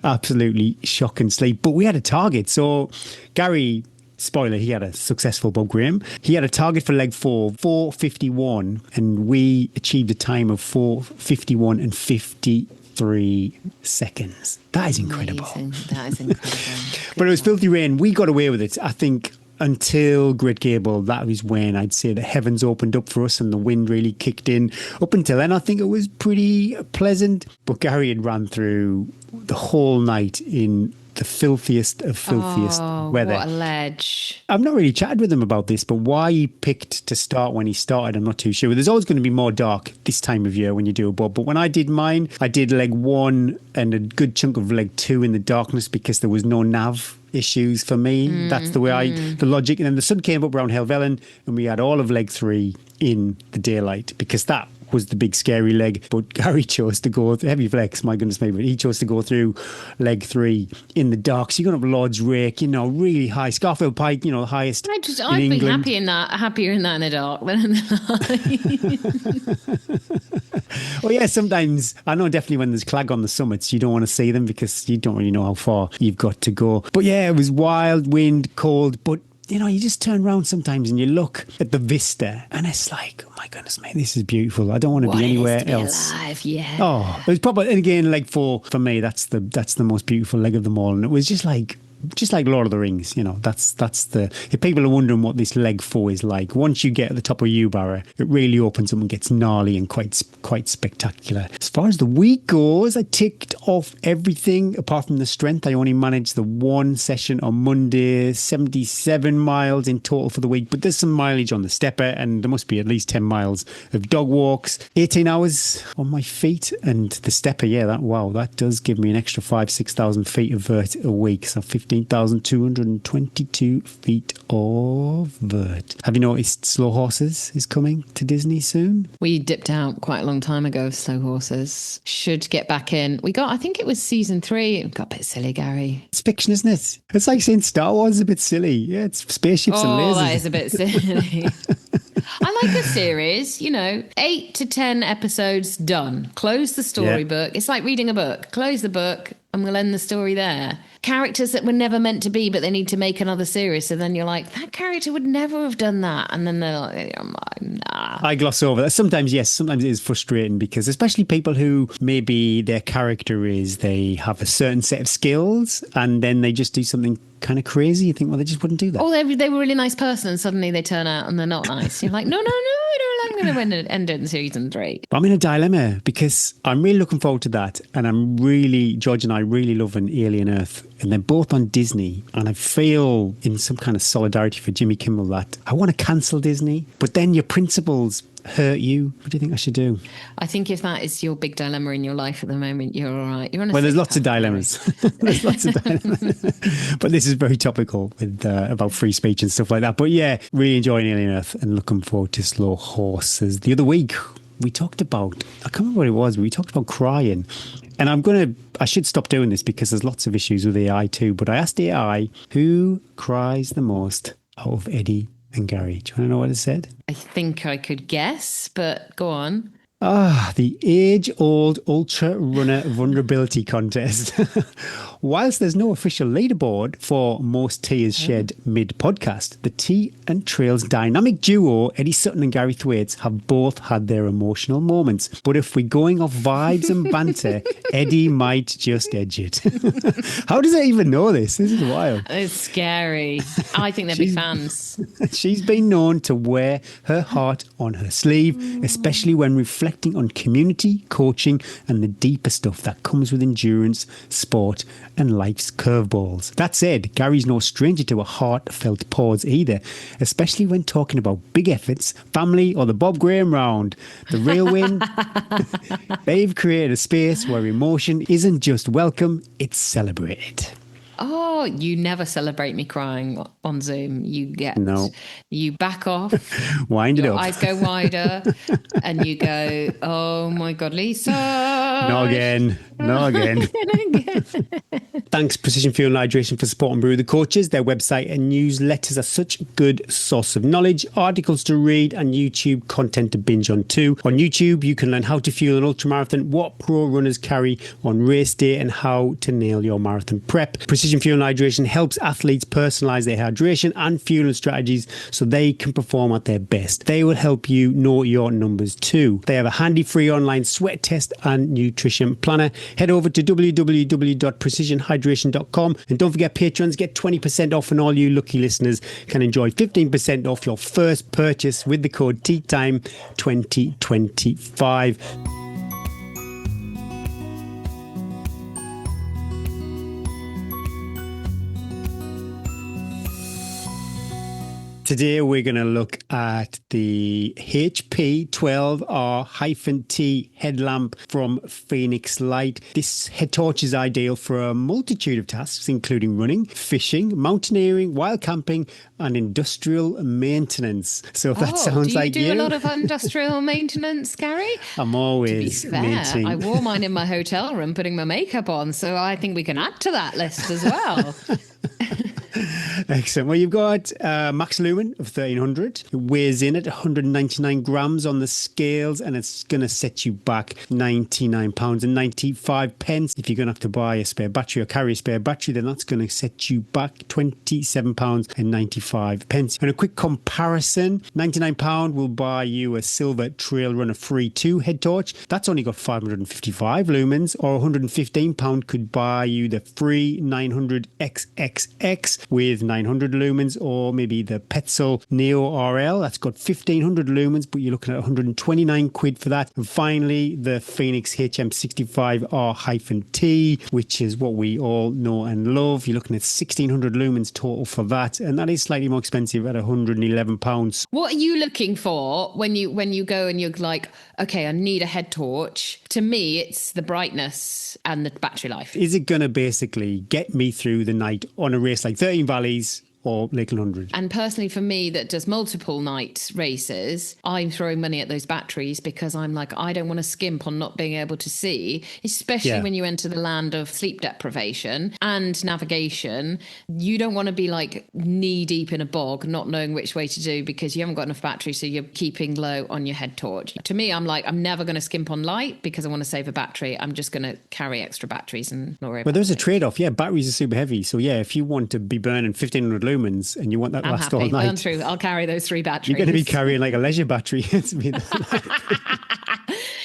Absolutely shocking sleep. But we had a target. So Gary, spoiler, he had a successful Bob Graham. He had a target for leg 4, 4:51, and we achieved a time of 4:51 and 53 seconds. That is incredible. Amazing. That is incredible. But it was filthy rain. We got away with it, I think, until Great Gable. That was when I'd say the heavens opened up for us and the wind really kicked in. Up until then, I think it was pretty pleasant. But Gary had ran through the whole night in the filthiest of filthiest weather. What a ledge. I've not really chatted with him about this, but why he picked to start when he started, I'm not too sure. There's always going to be more dark this time of year when you do a bob. But when I did mine, I did leg 1 and a good chunk of leg 2 in the darkness because there was no nav issues for me. That's the way the logic. And then the sun came up around Helvellyn and we had all of leg 3 in the daylight because that was the big scary leg. But Gary chose to go, heavy flex, my goodness me, but he chose to go through leg 3 in the dark. So you're going to have Lord's Rake, really high. Scarfield Pike, the highest I'd in England. be happier in that in the dark than in the light. Well, yeah, sometimes, I know definitely when there's clag on the summits, you don't want to see them because you don't really know how far you've got to go. But yeah, it was wild, wind, cold, but you just turn around sometimes and you look at the vista and it's like, oh my goodness, mate, this is beautiful. I don't want to be anywhere else. Alive, yeah. Oh, it was probably, and again, leg 4 for me, that's the most beautiful leg of them all. And it was just like Lord of the Rings, that's the, if people are wondering what this leg 4 is like, once you get at the top of Ubarra, it really opens up and gets gnarly and quite spectacular. As far as the week goes, I ticked off everything apart from the strength. I only managed the one session on Monday, 77 miles in total for the week, but there's some mileage on the stepper and there must be at least 10 miles of dog walks, 18 hours on my feet, and the stepper, that does give me an extra 5,000-6,000 feet of vert a week, so 50 15,222 feet of vert. Have you noticed Slow Horses is coming to Disney soon? We dipped out quite a long time ago of Slow Horses. Should get back in. I think it was season 3. It got a bit silly, Gary. It's fiction, isn't it? It's like saying Star Wars is a bit silly. Yeah, it's spaceships and lasers. Oh, that is a bit silly. I like the series, 8 to 10 episodes done. Close the storybook. It's like reading a book. Close the book and we'll end the story there. Characters that were never meant to be, but they need to make another series. So then you're like, that character would never have done that. And then they're like, I'm like, nah. I gloss over that. Sometimes, yes, sometimes it is frustrating because especially people who maybe their character is they have a certain set of skills and then they just do something kind of crazy. You think, well, they just wouldn't do that. Oh, they were a really nice person and suddenly they turn out and they're not nice. You're like, no, I'm going to end it in season 3. I'm in a dilemma because I'm really looking forward to that. And George and I really loving Alien Earth. And they're both on Disney. And I feel in some kind of solidarity for Jimmy Kimmel that I want to cancel Disney. But then your principles hurt you. What do you think I should do? I think if that is your big dilemma in your life at the moment, you're all right. There's lots of dilemmas. There's lots of dilemmas. But this is very topical with about free speech and stuff like that. But yeah, really enjoying Alien Earth and looking forward to Slow Horses. The other week, we talked about, I can't remember what it was, but we talked about crying. And I should stop doing this because there's lots of issues with AI too. But I asked AI, who cries the most out of Eddie and Gary? Do you want to know what it said? I think I could guess, but go on. The age-old ultra runner vulnerability contest. Whilst there's no official leaderboard for most tears shed mid-podcast, the T and Trails dynamic duo, Eddie Sutton and Gary Thwaites, have both had their emotional moments. But if we're going off vibes and banter, Eddie might just edge it. How does it even know this? This is wild. It's scary. I think they're big fans. She's been known to wear her heart on her sleeve, especially when reflecting on community, coaching, and the deeper stuff that comes with endurance, sport, and life's curveballs. That said, Gary's no stranger to a heartfelt pause either, especially when talking about big efforts, family, or the Bob Graham round. The real win? They've created a space where emotion isn't just welcome, it's celebrated. Oh, you never celebrate me crying on Zoom. You back off. Wind it up. Your eyes go wider and you go, oh my God, Lisa. Not again. Thanks, Precision Fuel and Hydration, for supporting Brew the Coaches. Their website and newsletters are such a good source of knowledge, articles to read, and YouTube content to binge on too. On YouTube, you can learn how to fuel an ultramarathon, what pro runners carry on race day, and how to nail your marathon prep. Precision Fuel and Hydration helps athletes personalize their hydration and fueling strategies so they can perform at their best. They will help you know your numbers too. They have a handy free online sweat test and nutrition planner. Head over to www.precisionhydration.com and don't forget, patrons get 20% off, and all you lucky listeners can enjoy 15% off your first purchase with the code TEATIME2025. Today we're going to look at the HP12R-T headlamp from Fenix Light. This head torch is ideal for a multitude of tasks, including running, fishing, mountaineering, wild camping, and industrial maintenance. So if that sounds like you. Do you do a lot of industrial maintenance, Gary? I'm always maintaining. I wore mine in my hotel room putting my makeup on, so I think we can add to that list as well. Excellent. Well, you've got max lumen of 1300. It weighs in at 199 grams on the scales, and it's going to set you back £99.95. If you're going to have to buy a spare battery or carry a spare battery, then that's going to set you back £27.95. And a quick comparison, £99 will buy you a silver Trail Runner Free 2 head torch. That's only got 555 lumens, or £115 could buy you the free 900 XXX. with 900 lumens, or maybe the Petzl Neo RL, that's got 1500 lumens, but you're looking at 129 quid for that. And finally, the Fenix HM65R-T, which is what we all know and love. You're looking at 1600 lumens total for that, and that is slightly more expensive at £111. What are you looking for when you go and you're like, okay, I need a head torch? To me, it's the brightness and the battery life. Is it going to basically get me through the night on a race like 13 Valleys or Lakeland 100? And personally, for me, that does multiple night races, I'm throwing money at those batteries because I'm like, I don't want to skimp on not being able to see, especially when you enter the land of sleep deprivation and navigation. You don't want to be like knee deep in a bog, not knowing which way to do because you haven't got enough battery, so you're keeping low on your head torch. To me, I'm like, I'm never going to skimp on light because I want to save a battery. I'm just going to carry extra batteries and not worry about it. Well, there's a trade-off. Yeah, batteries are super heavy. So yeah, if you want to be burning 1500 lumens and you want that to last all night, burn through. I'll carry those 3 batteries. You're going to be carrying like a leisure battery.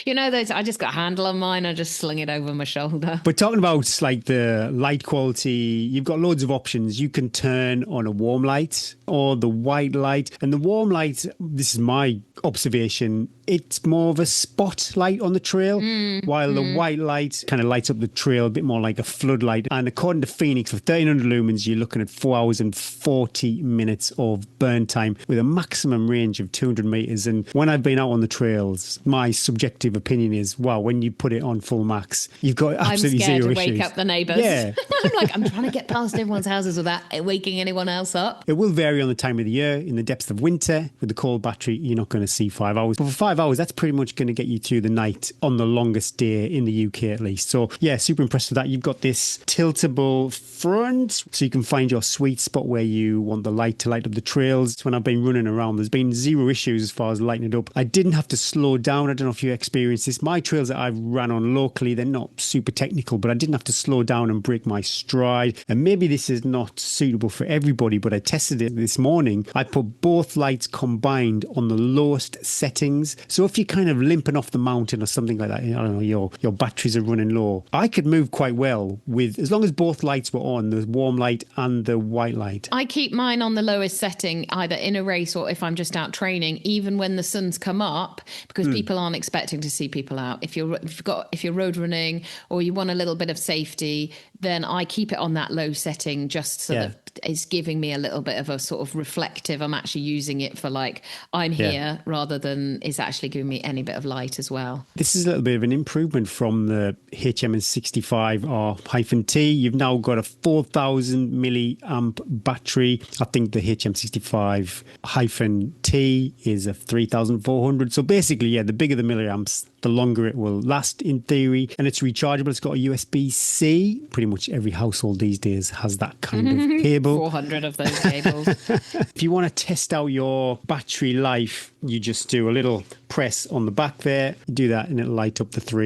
You know, those, I just got a handle on mine. I just slung it over my shoulder. But talking about like the light quality, you've got loads of options. You can turn on a warm light or the white light. And the warm light, this is my observation, it's more of a spotlight on the trail, while the white light kind of lights up the trail a bit more like a floodlight. And according to Fenix, for 1300 lumens, you're looking at 4 hours and 40 minutes of burn time with a maximum range of 200 meters. And when I've been out on the trails, my subjective opinion is, wow, when you put it on full max, you've got absolutely I'm scared zero to issues. wake up the neighbours. Yeah. I'm like, I'm trying to get past everyone's houses without waking anyone else up. It will vary on the time of the year. In the depths of winter, with the cold battery, you're not going to see 5 hours. But for 5 hours, that's pretty much going to get you through the night on the longest day in the UK at least. So yeah, super impressed with that. You've got this tiltable front, so you can find your sweet spot where you want the light to light up the trails. When I've been running around, there's been zero issues as far as lighting it up. I didn't have to slow down. I don't know if you experienced this. My trails that I've ran on locally, they're not super technical, but I didn't have to slow down and break my stride. And maybe this is not suitable for everybody, but I tested it this morning. I put both lights combined on the lowest settings. So if you're kind of limping off the mountain or something like that, I don't know, your batteries are running low, I could move quite well with, as long as both lights were on, the warm light and the white light. I keep mine on the lowest setting, either in a race or if I'm just out training, even when the sun's come up, because people aren't expecting to see people out. If you're road running or you want a little bit of safety, then I keep it on that low setting just so that it's giving me a little bit of a sort of reflective. I'm actually using it for like, I'm here, rather than it's actually giving me any bit of light as well. This is a little bit of an improvement from the HM65R-T. You've now got a 4,000 milliamp battery. I think the HM65-T is a 3,400. So basically, yeah, the bigger the milliamps, the longer it will last in theory. And it's rechargeable. It's got a USB-C. Pretty much every household these days has that kind of cable. 400 of those cables. If you want to test out your battery life, you just do a little press on the back there. You do that and it'll light up the 4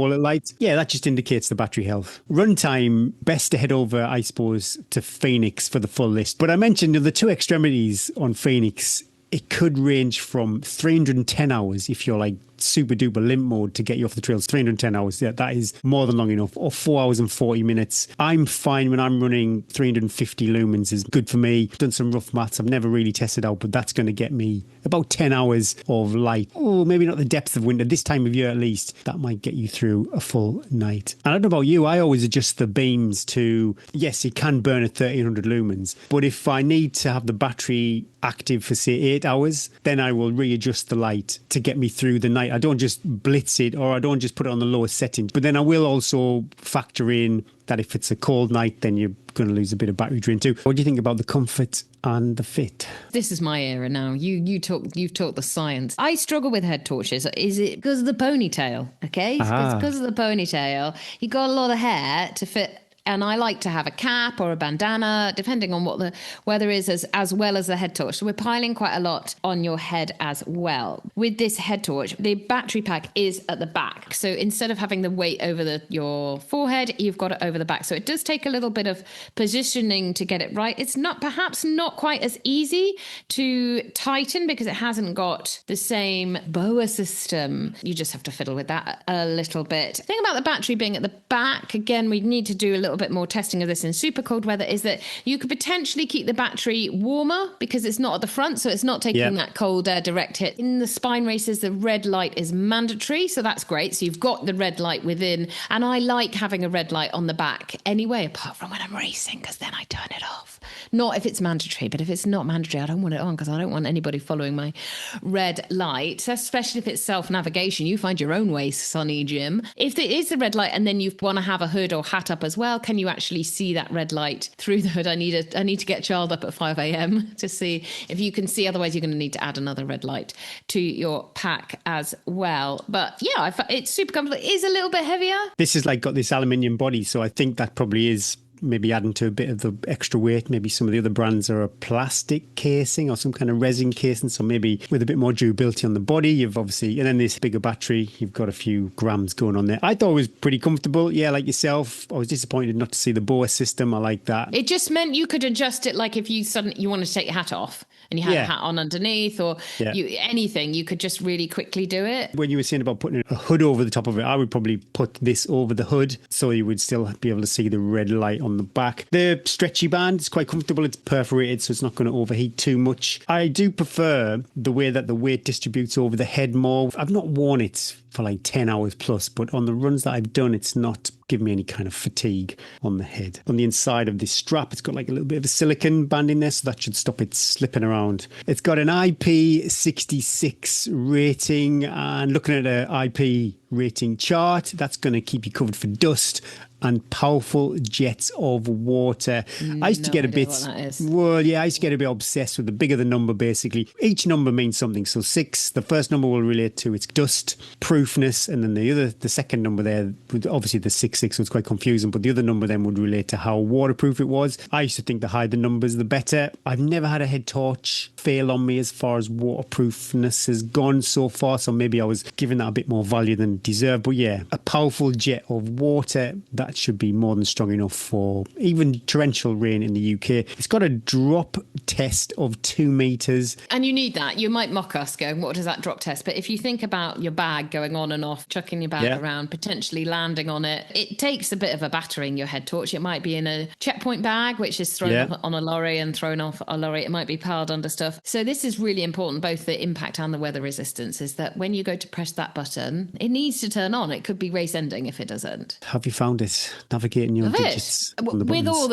little lights. Yeah, that just indicates the battery health. Runtime, best to head over, I suppose, to Fenix for the full list. But I mentioned the two extremities on Fenix. It could range from 310 hours if you're like super duper limp mode to get you off the trails. 310 hours, yeah, that is more than long enough. Or 4 hours and 40 minutes. I'm fine when I'm running 350 lumens is good for me. Done some rough maths. I've never really tested out, but that's going to get me about 10 hours of light. Oh, maybe not the depth of winter. This time of year at least, that might get you through a full night. And I don't know about you, I always adjust the beams to, yes, it can burn at 1300 lumens, but if I need to have the battery active for say 8 hours, then I will readjust the light to get me through the night. I don't just blitz it, or I don't just put it on the lowest settings, but then I will also factor in that if it's a cold night, then you're going to lose a bit of battery drain too. What do you think about the comfort and the fit? This is my era now. You've talked the science. I struggle with head torches. Is it because of the ponytail? Okay, it's because of the ponytail. You got a lot of hair to fit. And I like to have a cap or a bandana, depending on what the weather is, as well as the head torch. So we're piling quite a lot on your head as well. With this head torch, the battery pack is at the back. So instead of having the weight over your forehead, you've got it over the back. So it does take a little bit of positioning to get it right. It's perhaps not quite as easy to tighten because it hasn't got the same BOA system. You just have to fiddle with that a little bit. The thing about the battery being at the back, again, we need to do a little bit more testing of this in super cold weather, is that you could potentially keep the battery warmer because it's not at the front, so it's not taking that cold air direct hit. In the spine races, the red light is mandatory, so that's great. So you've got the red light within, and I like having a red light on the back anyway, apart from when I'm racing, because then I turn it off. Not if it's mandatory, but if it's not mandatory, I don't want it on because I don't want anybody following my red light, especially if it's self-navigation. You find your own way, Sonny Jim. If there is the red light and then you want to have a hood or hat up as well, can you actually see that red light through the hood? I need to get child up at 5 a.m. to see if you can see. Otherwise, you're going to need to add another red light to your pack as well. But yeah, it's super comfortable. It is a little bit heavier. This is like got this aluminium body, so I think that probably is maybe adding to a bit of the extra weight. Maybe some of the other brands are a plastic casing or some kind of resin casing, so maybe with a bit more durability on the body. You've obviously, and then this bigger battery, you've got a few grams going on there. I thought it was pretty comfortable. Yeah, like yourself, I was disappointed not to see the BOA system. I like that. It just meant you could adjust it, like if you suddenly you wanted to take your hat off and you had a hat on underneath, or anything, you could just really quickly do it. When you were saying about putting a hood over the top of it, I would probably put this over the hood so you would still be able to see the red light on the back. The stretchy band is quite comfortable. It's perforated, so it's not going to overheat too much. I do prefer the way that the weight distributes over the head more. I've not worn it for like 10 hours plus, but on the runs that I've done, it's not giving me any kind of fatigue on the head. On the inside of this strap, it's got like a little bit of a silicone band in there, so that should stop it slipping around. It's got an IP66 rating, and looking at an IP rating chart, that's going to keep you covered for dust and powerful jets of water. I used to get a bit, I used to get a bit obsessed with the bigger the number, basically. Each number means something. So 6, the first number will relate to its dust proofness, and then the second number there, obviously the 66 was quite confusing, but the other number then would relate to how waterproof it was. I used to think the higher the numbers, the better. I've never had a head torch fail on me as far as waterproofness has gone so far, so maybe I was giving that a bit more value than deserved. But yeah, a powerful jet of water, that should be more than strong enough for even torrential rain in the UK. It's got a drop test of 2 meters. And you need that. You might mock us going, what does that drop test? But if you think about your bag going on and off, chucking your bag around, potentially landing on it, it takes a bit of a battering, your head torch. It might be in a checkpoint bag, which is thrown on a lorry and thrown off a lorry. It might be piled under stuff. So this is really important, both the impact and the weather resistance, is that when you go to press that button, it needs to turn on. It could be race ending if it doesn't. Have you found it? Navigating your digits with all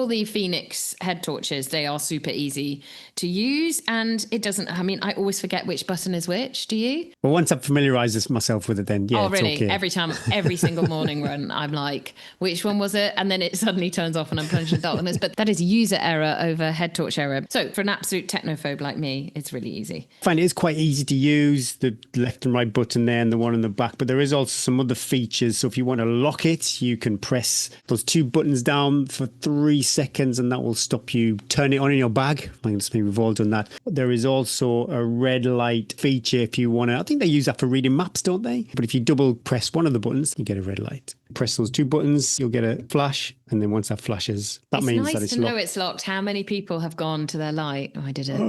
the Fenix head torches, they are super easy to use, and it doesn't, I mean, I always forget which button is which. Do you? Well, once I've familiarised myself with it, then really? It's okay. Every time, every single morning run, I'm like, which one was it? And then it suddenly turns off and I'm punching darkness. But that is user error over head torch error. So for an absolute technophobe like me, it's really easy. I find it is quite easy to use, the left and right button there and the one in the back, but there is also some other features. So if you want to lock it, you can press those 2 buttons down for 3 seconds and that will stop you turning it on in your bag. I guess maybe we've all done that. There is also a red light feature if you want to. I think they use that for reading maps, don't they? But if you double press one of the buttons, you get a red light. Press those 2 buttons, you'll get a flash, and then once that flashes, that means that it's locked. It's nice to know it's locked. How many people have gone to their light? Oh, I did it.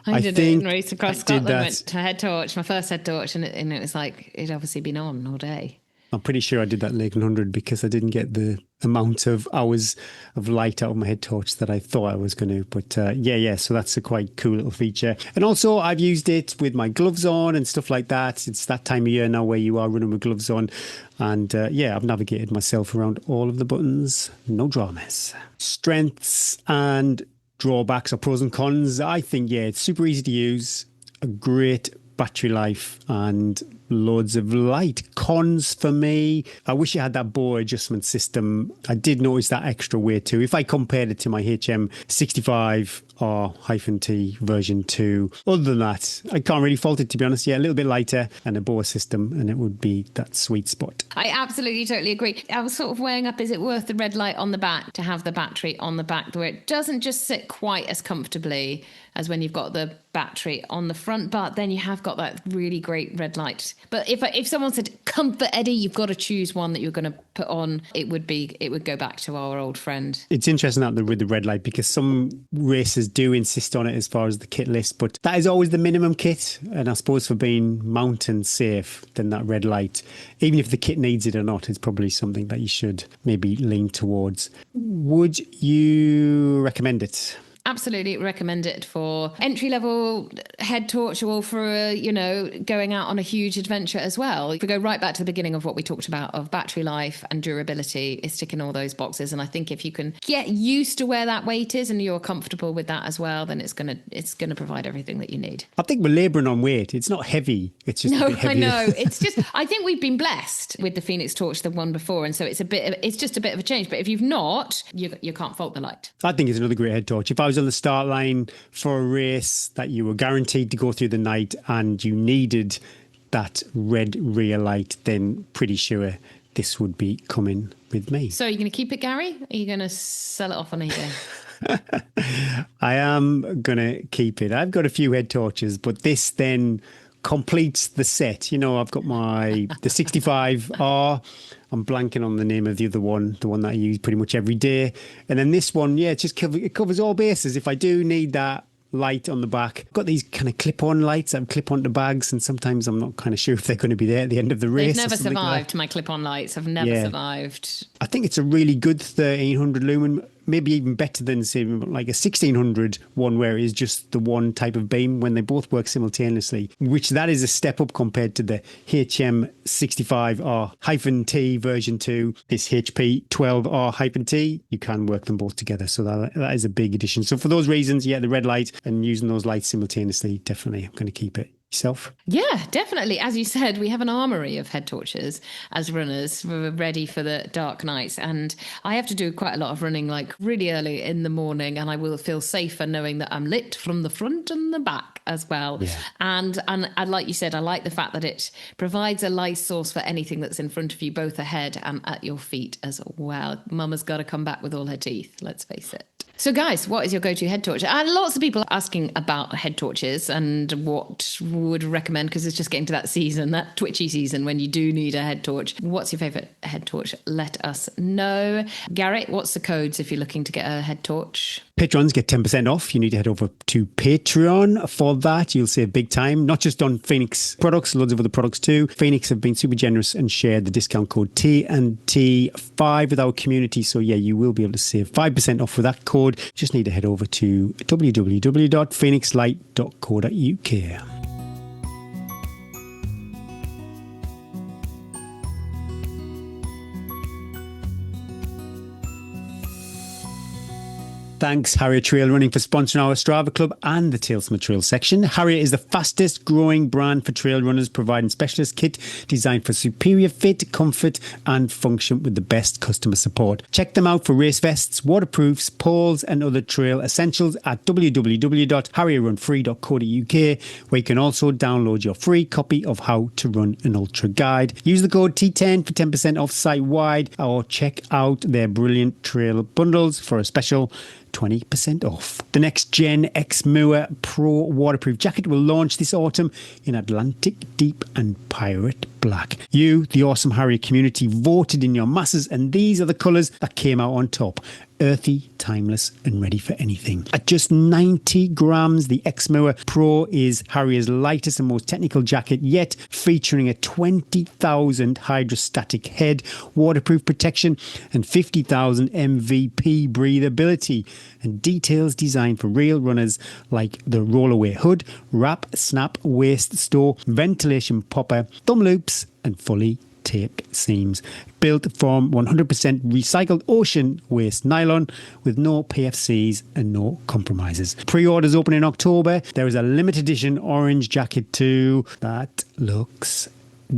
I did it in race across Scotland. Went to head torch, my first head torch, and it was like it'd obviously been on all day. I'm pretty sure I did that Lake 100 because I didn't get the amount of hours of light out of my head torch that I thought I was going to. But so that's a quite cool little feature. And also I've used it with my gloves on and stuff like that. It's that time of year now where you are running with gloves on. And I've navigated myself around all of the buttons. No dramas. Strengths and drawbacks or pros and cons. I think, it's super easy to use. A great battery life and loads of light. Cons for me, I wish it had that BOA adjustment system. I did notice that extra weight too. If I compared it to my HM65R-T version 2, other than that, I can't really fault it, to be honest. A little bit lighter and a BOA system, and it would be that sweet spot. I absolutely, totally agree. I was sort of weighing up, is it worth the red light on the back to have the battery on the back where it doesn't just sit quite as comfortably as when you've got the battery on the front, but then you have got that really great red light But if someone said, comfort Eddie, you've got to choose one that you're going to put on, it would go back to our old friend. It's interesting that with the red light, because some racers do insist on it as far as the kit list, but that is always the minimum kit. And I suppose for being mountain safe, then that red light, even if the kit needs it or not, is probably something that you should maybe lean towards. Would you recommend it? Absolutely recommend it for entry-level head torch, or for, going out on a huge adventure as well. If we go right back to the beginning of what we talked about of battery life and durability, it's ticking all those boxes. And I think if you can get used to where that weight is and you're comfortable with that as well, then it's gonna provide everything that you need. I think we're labouring on weight. It's not heavy. It's just a bit heavier. I know. It's just, I think we've been blessed with the Fenix torch, the one before, and so it's just a bit of a change. But if you've not, you can't fault the light. I think it's another great head torch. If I was on the start line for a race that you were guaranteed to go through the night and you needed that red rear light, then pretty sure this would be coming with me. So are you going to keep it, Gary? Are you going to sell it off on eBay? I am going to keep it. I've got a few head torches, but this then completes the set. I've got the 65R. I'm blanking on the name of the other one, the one that I use pretty much every day. And then this one, it covers all bases. If I do need that light on the back, I've got these kind of clip-on lights that clip onto bags, and sometimes I'm not kind of sure if they're going to be there at the end of the race. They've never survived, my clip-on lights have never survived. I think it's a really good 1300 lumen, maybe even better than, say, like a 1600 one, where it is just the one type of beam when they both work simultaneously, which that is a step up compared to the HM65R-T version 2, this HP12R-T. You can work them both together, so that is a big addition. So for those reasons, the red light and using those lights simultaneously, definitely I'm going to keep it. Yourself? Yeah, definitely. As you said, we have an armory of head torches as runners. We're ready for the dark nights, and I have to do quite a lot of running like really early in the morning, and I will feel safer knowing that I'm lit from the front and the back as well. Yeah. And like you said, I like the fact that it provides a light source for anything that's in front of you, both ahead and at your feet as well. Mama's got to come back with all her teeth, let's face it. So guys, what is your go-to head torch? And lots of people are asking about head torches and what would recommend, because it's just getting to that season, that twitchy season when you do need a head torch. What's your favourite head torch? Let us know. Garrett, what's the codes if you're looking to get a head torch? Patrons get 10% off. You need to head over to Patreon for that. You'll save big time, not just on Fenix products, loads of other products too. Fenix have been super generous and shared the discount code TNT5 with our community. So you will be able to save 5% off with that code. Just need to head over to www.fenixlight.co.uk. Thanks, Harrier Trail Running, for sponsoring our Strava Club and the Tales from the Trail section. Harrier is the fastest growing brand for trail runners, providing specialist kit designed for superior fit, comfort and function with the best customer support. Check them out for race vests, waterproofs, poles and other trail essentials at www.harrierrunfree.co.uk, where you can also download your free copy of How to Run an Ultra Guide. Use the code T10 for 10% off site-wide, or check out their brilliant trail bundles for a special 20% off. The next gen X-Moor Pro waterproof jacket will launch this autumn in Atlantic Deep and Pirate Black. You, the awesome Harrier community, voted in your masses, and these are the colours that came out on top. Earthy, timeless and ready for anything. At just 90 grams, the X-Moor Pro is Harrier's lightest and most technical jacket yet, featuring a 20,000 hydrostatic head, waterproof protection and 50,000 MVP breathability, and details designed for real runners like the rollaway hood, wrap, snap, waist store, ventilation popper, thumb loops and fully taped seams. Built from 100% recycled ocean waste nylon with no PFCs and no compromises. Pre-orders open in October. There is a limited edition orange jacket too that looks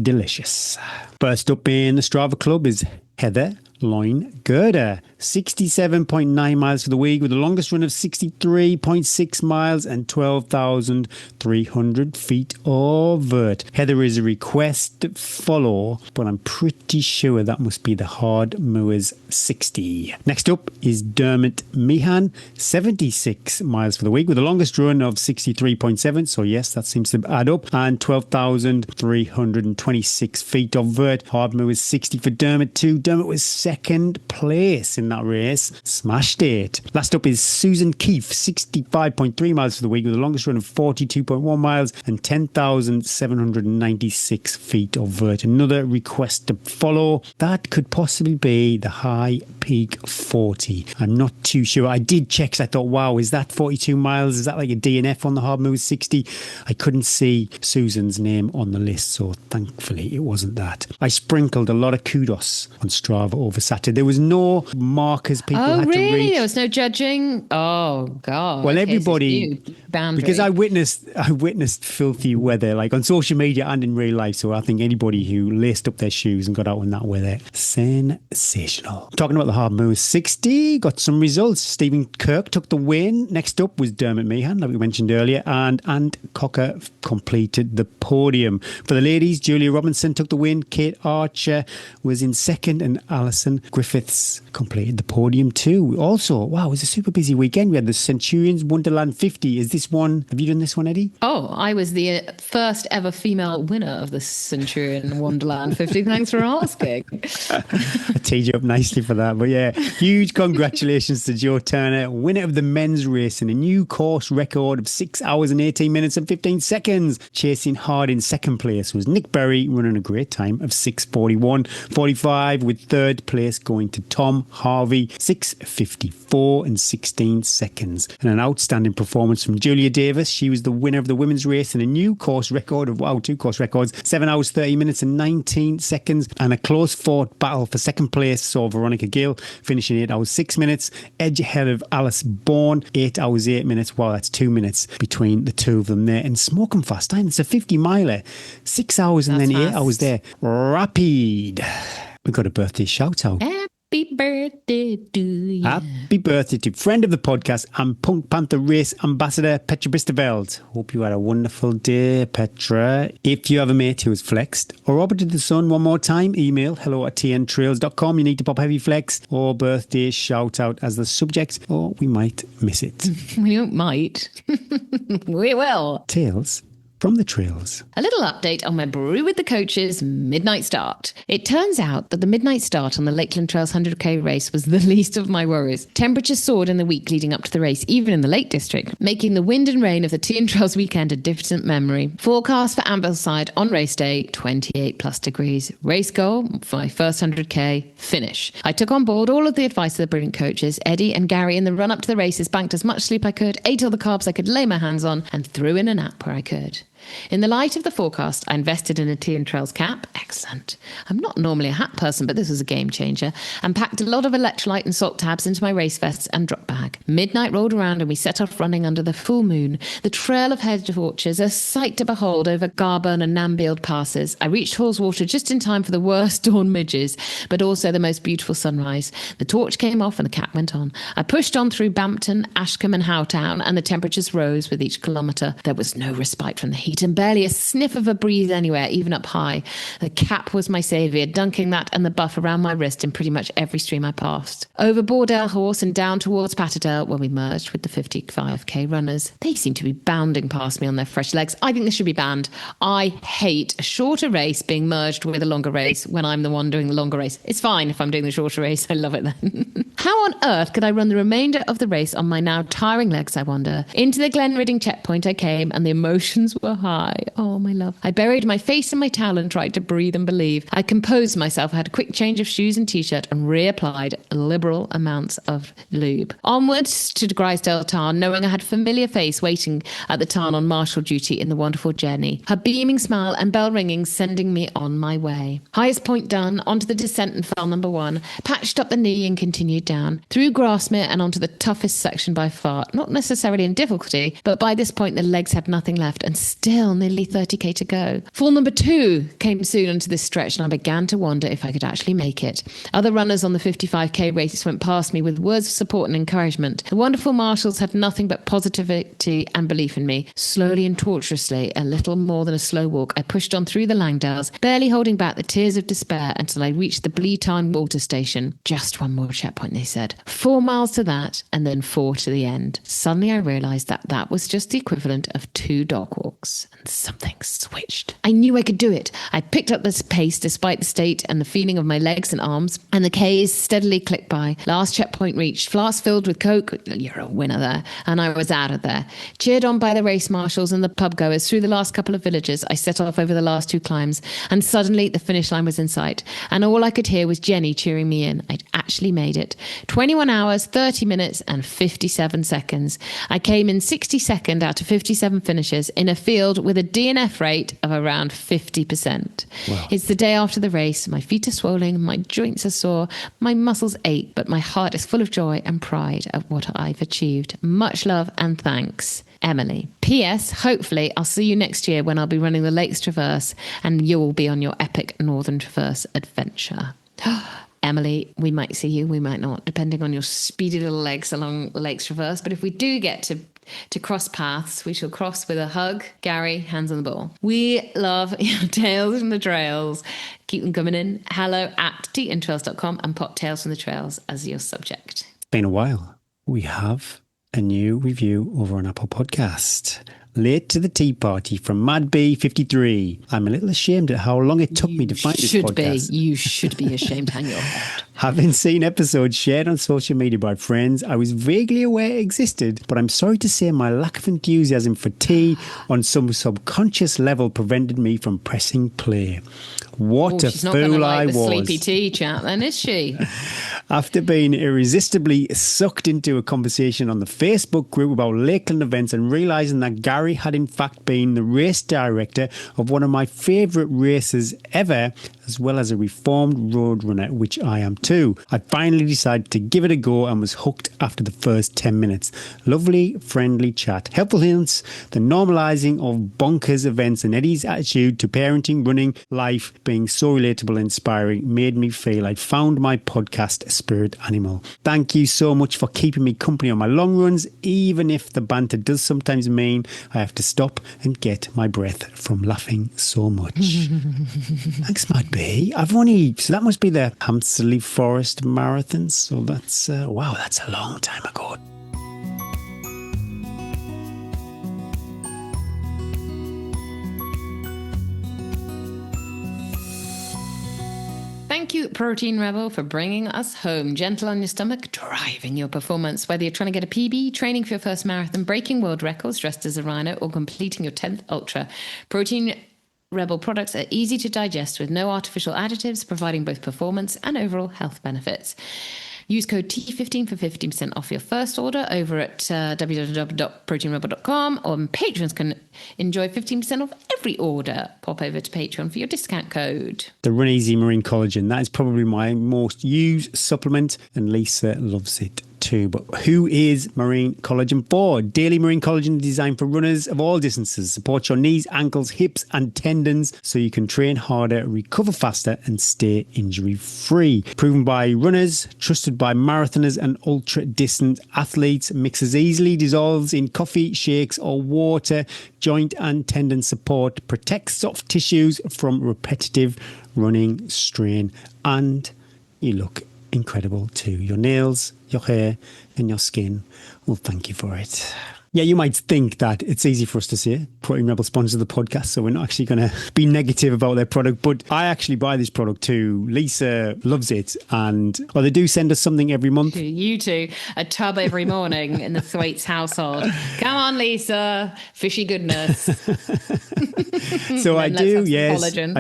delicious. First up in the Strava Club is Heather Loin Girder. 67.9 miles for the week with the longest run of 63.6 miles and 12,300 feet of vert. Heather is a request follow, but I'm pretty sure that must be the Hard Mowers 60. Next up is Dermot Meehan, 76 miles for the week with the longest run of 63.7. So yes, that seems to add up, and 12,326 feet of vert. Hard Mowers 60 for Dermot too. Dermot was second place in that race. Smashed it. Last up is Susan Keefe, 65.3 miles for the week with the longest run of 42.1 miles and 10,796 feet of vert. Another request to follow. That could possibly be the High Peak 40. I'm not too sure. I did check because I thought, wow, is that 42 miles? Is that like a DNF on the Hard Mowers 60? I couldn't see Susan's name on the list, so thankfully it wasn't that. I sprinkled a lot of kudos on Strava over Saturday. There was no markers people had to reach. Oh, really? There was no judging? Oh, God. Well, Okay, everybody, because I witnessed filthy weather, like on social media and in real life. So I think anybody who laced up their shoes and got out in that weather, sensational. Talking about the Hard Mowers 60, got some results. Stephen Kirk took the win. Next up was Dermot Meehan, like we mentioned earlier, and Ant Cocker completed the podium. For the ladies, Julia Robinson took the win. Kate Archer was in second, and Alison Griffiths completed the podium too. Also, wow, it was a super busy weekend. We had the Centurions Wonderland 50. Is this one? Have you done this one, Eddie? Oh, I was the first ever female winner of the Centurion Wonderland 50. Thanks for asking. I teed you up nicely for that. But yeah, huge congratulations to Joe Turner, winner of the men's race in a new course record of 6 hours and 18 minutes and 15 seconds. Chasing hard in second place was Nick Berry, running a great time of 6:41.45, with third place going to Tom Harvey, 6:54 and 16 seconds. And an outstanding performance from Julia Davis. She was the winner of the women's race in a new course record of, wow, two course records, 7 hours, 30 minutes and 19 seconds. And a close fought battle for second place saw Veronica Gill finishing 8 hours, 6 minutes, edge ahead of Alice Bourne, 8 hours, 8 minutes. Wow, that's 2 minutes between the two of them there. And smoking fast time, it's a 50 miler, 6 hours and That's then 8 fast. hours there. Rapid. We got a birthday shout out. Happy birthday to you. Happy birthday to friend of the podcast and Punk Panther Race Ambassador Petra Bisterveld. Hope you had a wonderful day, Petra. If you have a mate who has flexed or orbited the sun one more time, email hello@tntrails.com. You need to pop heavy flex or birthday shout out as the subject, or we might miss it. We might. We will. Tales from the trails. A little update on my Brew with the Coaches midnight start. It turns out that the midnight start on the Lakeland Trails 100k race was the least of my worries. Temperatures soared in the week leading up to the race, even in the Lake District, making the wind and rain of the TN Trails weekend a distant memory. Forecast for Ambleside on race day, 28 plus degrees. Race goal for my first 100k, finish. I took on board all of the advice of the brilliant coaches. Eddie and Gary in the run up to the races banked as much sleep I could, ate all the carbs I could lay my hands on, and threw in a nap where I could. In the light of the forecast, I invested in a TN Trails cap. Excellent. I'm not normally a hat person, but this was a game changer. And packed a lot of electrolyte and salt tabs into my race vests and drop bag. Midnight rolled around and we set off running under the full moon. The trail of head torches, a sight to behold over Garburn and Nambield passes. I reached Hallswater just in time for the worst dawn midges, but also the most beautiful sunrise. The torch came off and the cap went on. I pushed on through Bampton, Ashcombe and Howtown, and the temperatures rose with each kilometre. There was no respite from the heat and barely a sniff of a breeze anywhere, even up high. The cap was my saviour, dunking that and the buff around my wrist in pretty much every stream I passed. Over Bordale Horse and down towards Patterdale, where we merged with the 55k runners. They seem to be bounding past me on their fresh legs. I think this should be banned. I hate a shorter race being merged with a longer race when I'm the one doing the longer race. It's fine if I'm doing the shorter race. I love it then. How on earth could I run the remainder of the race on my now tiring legs, I wonder? Into the Glen Ridding checkpoint I came and the emotions were high. Oh, my love. I buried my face in my towel and tried to breathe and believe. I composed myself, I had a quick change of shoes and t-shirt and reapplied liberal amounts of lube. Onwards to Grisdale Tarn, knowing I had a familiar face waiting at the tarn on marshal duty in the wonderful Jenny. Her beaming smile and bell ringing sending me on my way. Highest point done, onto the descent and fell number 1, patched up the knee and continued down, through Grassmere and onto the toughest section by far, not necessarily in difficulty, but by this point the legs had nothing left and still still nearly 30k to go. Fall number 2 came soon onto this stretch, and I began to wonder if I could actually make it. Other runners on the 55k race went past me with words of support and encouragement. The wonderful marshals had nothing but positivity and belief in me. Slowly and tortuously, a little more than a slow walk, I pushed on through the Langdales, barely holding back the tears of despair until I reached the Bleetarn water station. Just one more checkpoint, they said. 4 miles to that, and then 4 to the end. Suddenly I realised that that was just the equivalent of 2 dog walks, and something switched. I knew I could do it. I picked up this pace despite the state and the feeling of my legs and arms, and the Ks steadily clicked by. Last checkpoint reached, flask filled with Coke. You're a winner there. And I was out of there. Cheered on by the race marshals and the pub goers through the last couple of villages, I set off over the last 2 climbs, and suddenly the finish line was in sight, and all I could hear was Jenny cheering me in. I'd actually made it. 21 hours, 30 minutes and 57 seconds. I came in 62nd out of 57 finishers in a field with a DNF rate of around 50%. Wow. It's the day after the race. My feet are swollen, my joints are sore, my muscles ache, but my heart is full of joy and pride at what I've achieved. Much love and thanks, Emily. P.S. Hopefully I'll see you next year when I'll be running the Lakes Traverse and you'll be on your epic Northern Traverse adventure. Emily, we might see you, we might not, depending on your speedy little legs along the Lakes Traverse. But if we do get to cross paths, we shall cross with a hug. Gary, hands on the ball. We love your tales from the trails. Keep them coming in. hello@teaandtrails.com and pop tales from the trails as your subject. It's been a while. We have a new review over on Apple Podcast. Late to the Tea Party from MadB53. I'm a little ashamed at how long it took me to find this podcast. You should be ashamed. Hang your head. Having seen episodes shared on social media by friends, I was vaguely aware it existed, but I'm sorry to say my lack of enthusiasm for tea on some subconscious level prevented me from pressing play. What a She's not going to fool I like the was. sleepy tea chat then, is she? After being irresistibly sucked into a conversation on the Facebook group about Lakeland events and realising that Gary had in fact been the race director of one of my favourite races ever, as well as a reformed road runner, which I am too, I finally decided to give it a go and was hooked after the first 10 minutes. Lovely, friendly chat, helpful hints, the normalising of bonkers events, and Eddie's attitude to parenting, running, life being so relatable and inspiring made me feel I'd found my podcast spirit animal. Thank you so much for keeping me company on my long runs, even if the banter does sometimes mean I have to stop and get my breath from laughing so much. Thanks, Matt B. So that must be the Hampsley Forest Marathon. So that's, wow, that's a long time ago. Thank you, Protein Rebel, for bringing us home. Gentle on your stomach, driving your performance. Whether you're trying to get a PB, training for your first marathon, breaking world records dressed as a rhino, or completing your 10th ultra, Protein Rebel products are easy to digest with no artificial additives, providing both performance and overall health benefits. Use code T15 for 15% off your first order over at www.proteinrebel.com, or patrons can enjoy 15% off every order. Pop over to Patreon for your discount code. The Run Easy Marine Collagen. That is probably my most used supplement, and Lisa loves it too. But who is Marine Collagen for? Daily Marine Collagen designed for runners of all distances. Supports your knees, ankles, hips and tendons so you can train harder, recover faster and stay injury free. Proven by runners, trusted by marathoners and ultra distance athletes. Mixes easily, dissolves in coffee, shakes or water. Joint and tendon support. Protects soft tissues from repetitive running strain. And you look incredible too. Your nails, your hair and your skin. Well, thank you for it. Yeah, you might think that it's easy for us to say Protein Rebel sponsors the podcast, so we're not actually going to be negative about their product, but I actually buy this product too. Lisa loves it, and well, they do send us something every month. You two, a tub every morning in the Thwaites household. Come on, Lisa, fishy goodness. So I do, yes, collagen.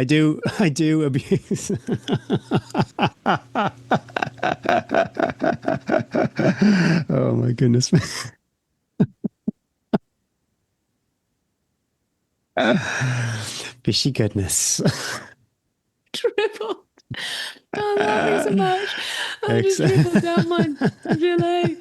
I do abuse. Oh my goodness. Fishy goodness. Triple. Oh, I love you so much. I just dribbled down my gilet.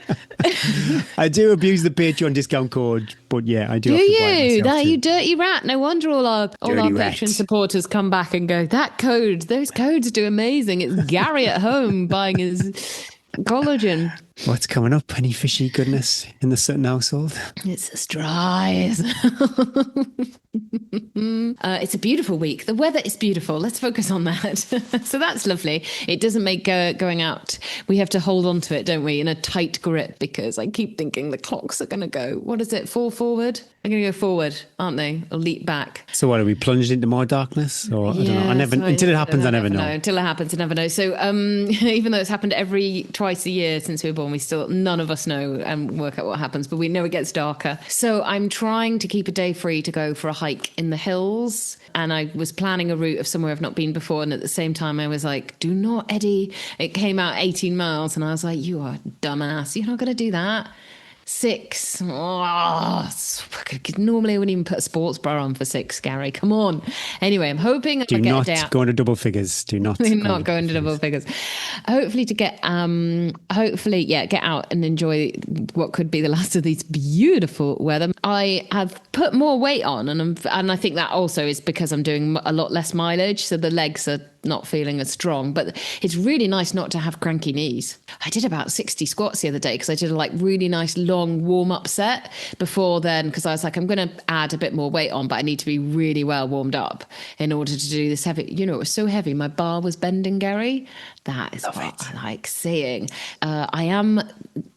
I do abuse the Patreon discount code, but yeah, I do. Do have to buy it you? myself That too. you dirty rat. No wonder all our Dirty rat. Patreon supporters come back and go, those codes do amazing. It's Gary at home buying his collagen. What's coming up? Any fishy goodness in the Sutton household? It's as dry as... it's a beautiful week. The weather is beautiful. Let's focus on that. So that's lovely. It doesn't make going out. We have to hold on to it, don't we, in a tight grip, because I keep thinking the clocks are going to go, what is it, fall forward? They're going to go forward, aren't they? Or leap back. So what, are we plunged into more darkness? Or I don't know. Until it happens, I never know. Until it happens, I never know. So even though it's happened twice a year since we were born, none of us know and work out what happens, but we know it gets darker. So I'm trying to keep a day free to go for a hike in the hills. And I was planning a route of somewhere I've not been before. And at the same time, I was like, do not, Eddie. It came out 18 miles. And I was like, you are a dumbass. You're not going to do that. 6. Normally I wouldn't even put a sports bra on for 6, Gary. Come on. Anyway, I'm hoping I'll get a day out. Do not go into double figures. Do not. Not go into double figures. Hopefully to get, get out and enjoy what could be the last of these beautiful weather. I have put more weight on, and I think that also is because I'm doing a lot less mileage, so the legs are not feeling as strong. But it's really nice not to have cranky knees. I did about 60 squats the other day because I did a really nice long warm-up set before then, because I was like, I'm going to add a bit more weight on, but I need to be really well warmed up in order to do this heavy. It was so heavy. My bar was bending, Gary. That is what I like seeing. I am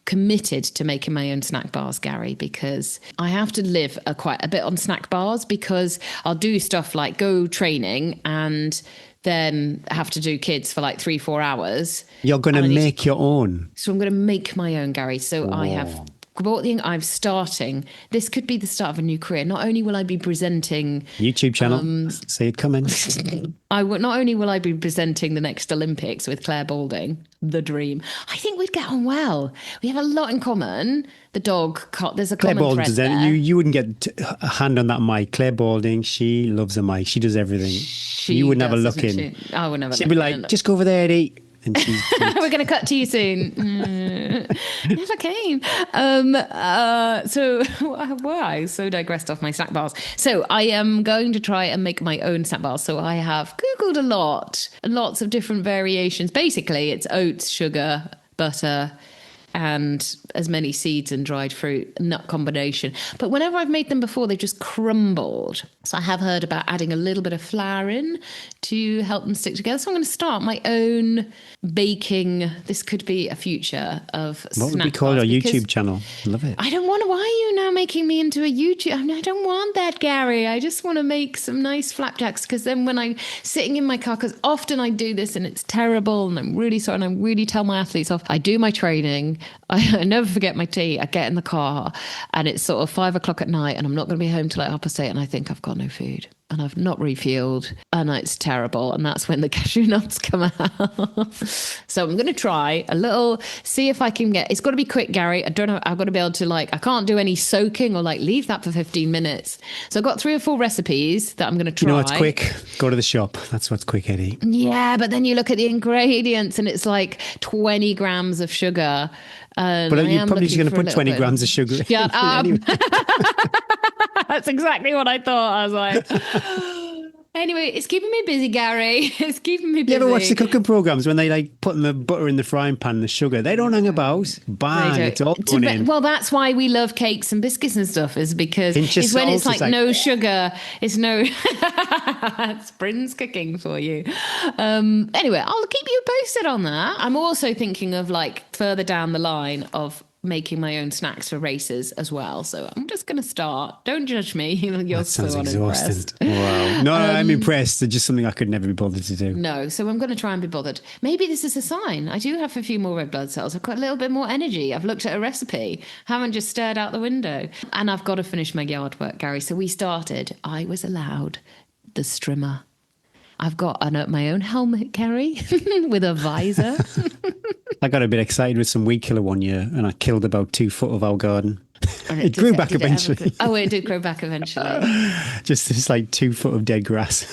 committed to making my own snack bars, Gary, because I have to live quite a bit on snack bars, because I'll do stuff like go training and then have to do kids for 3-4 hours. You're going to make your own. So I'm going to make my own, Gary. So I have bought I'm starting. This could be the start of a new career. Not only will I be presenting YouTube channel, see it coming. Not only will I be presenting the next Olympics with Claire Balding, the dream. I think we'd get on well. We have a lot in common. The dog, there's a Claire common Balding, thread there. you wouldn't get a hand on that mic. Claire Balding, she loves a mic. She does everything. You wouldn't have a look in. I wouldn't have a look in. She'd be like, just go over there, Eddie. And we're going to cut to you soon. Never came. So I so digressed off my snack bars. So I am going to try and make my own snack bars. So I have Googled lots of different variations. Basically, it's oats, sugar, butter, and as many seeds and dried fruit, nut combination. But whenever I've made them before, they just crumbled. So I have heard about adding a little bit of flour in to help them stick together. So I'm going to start my own baking. This could be a future of snack bars. What would we call our YouTube channel? I love it. I don't want to. Why are you now making me into a YouTube? I don't want that, Gary. I just want to make some nice flapjacks, because then when I'm sitting in my car, because often I do this and it's terrible and I'm really sorry and I really tell my athletes off. I do my training. I never forget my tea. I get in the car and it's sort of 5 o'clock at night and I'm not going to be home till 8:30, and I think I've got no food and I've not refueled and it's terrible. And that's when the cashew nuts come out. So I'm going to try a little, see if I can it's got to be quick, Gary. I don't know. I've got to be able to I can't do any soaking or leave that for 15 minutes. So I've got 3 or 4 recipes that I'm going to try. You know what's quick? Go to the shop. That's what's quick, Eddie. Yeah, but then you look at the ingredients and it's 20 grams of sugar. But you're probably just going to put 20 grams of sugar Shut up. anyway. That's exactly what I thought. I was like... Anyway, it's keeping me busy, Gary. It's keeping me busy. You ever watch the cooking programs when they putting the butter in the frying pan and the sugar? They don't hang about. Bang, it's all going in. Well, that's why we love cakes and biscuits and stuff, is because it's when it's no sugar. It's no... It's Bryn's cooking for you. Anyway, I'll keep you posted on that. I'm also thinking of further down the line of making my own snacks for races as well. So I'm just going to start. Don't judge me. You're so unimpressed. Wow. No, I'm impressed. It's just something I could never be bothered to do. No, so I'm going to try and be bothered. Maybe this is a sign. I do have a few more red blood cells. I've got a little bit more energy. I've looked at a recipe. Haven't just stared out the window. And I've got to finish my yard work, Gary. So I was allowed the strimmer. I've got my own helmet, Gary, with a visor. I got a bit excited with some weed killer one year and I killed about 2 foot of our garden. It grew back eventually. It did grow back eventually. Just this like 2 foot of dead grass.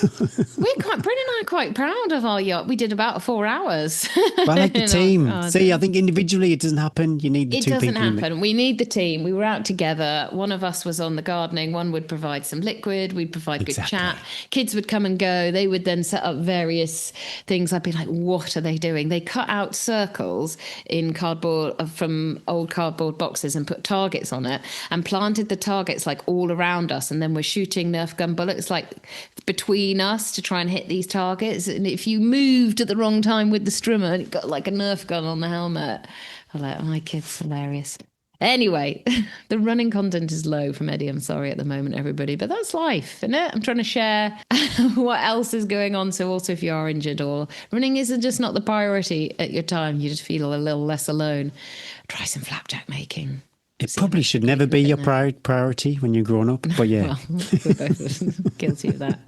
Bryn and I are quite proud of our yacht. We did about 4 hours. But I like the team. See, I think individually it doesn't happen. You need the two people. It doesn't happen. We need the team. We were out together. One of us was on the gardening. One would provide some liquid. We'd provide good chat. Kids would come and go. They would then set up various things. I'd be like, what are they doing? They cut out circles in cardboard from old cardboard boxes and put targets on it and planted the targets like all around us. And then we're shooting Nerf gun bullets like between us to try and hit these targets. And if you moved at the wrong time with the strimmer, it got like a Nerf gun on the helmet. I'm like, my kid's hilarious. Anyway, the running content is low from Eddie. I'm sorry at the moment, everybody, but that's life, isn't it? I'm trying to share what else is going on. So also if you are injured or running isn't just not the priority at your time, you just feel a little less alone. Try some flapjack making. It probably should never be your priority when you're grown up, but yeah. Well, we're both guilty of that.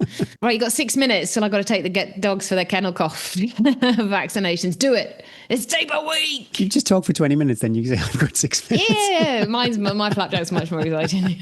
Right, you got 6 minutes till I've got to take the dogs for their kennel cough vaccinations. Do it. It's tape a week. You just talk for 20 minutes, then you say, I've got 6 minutes. Yeah, my flapjack's much more exciting.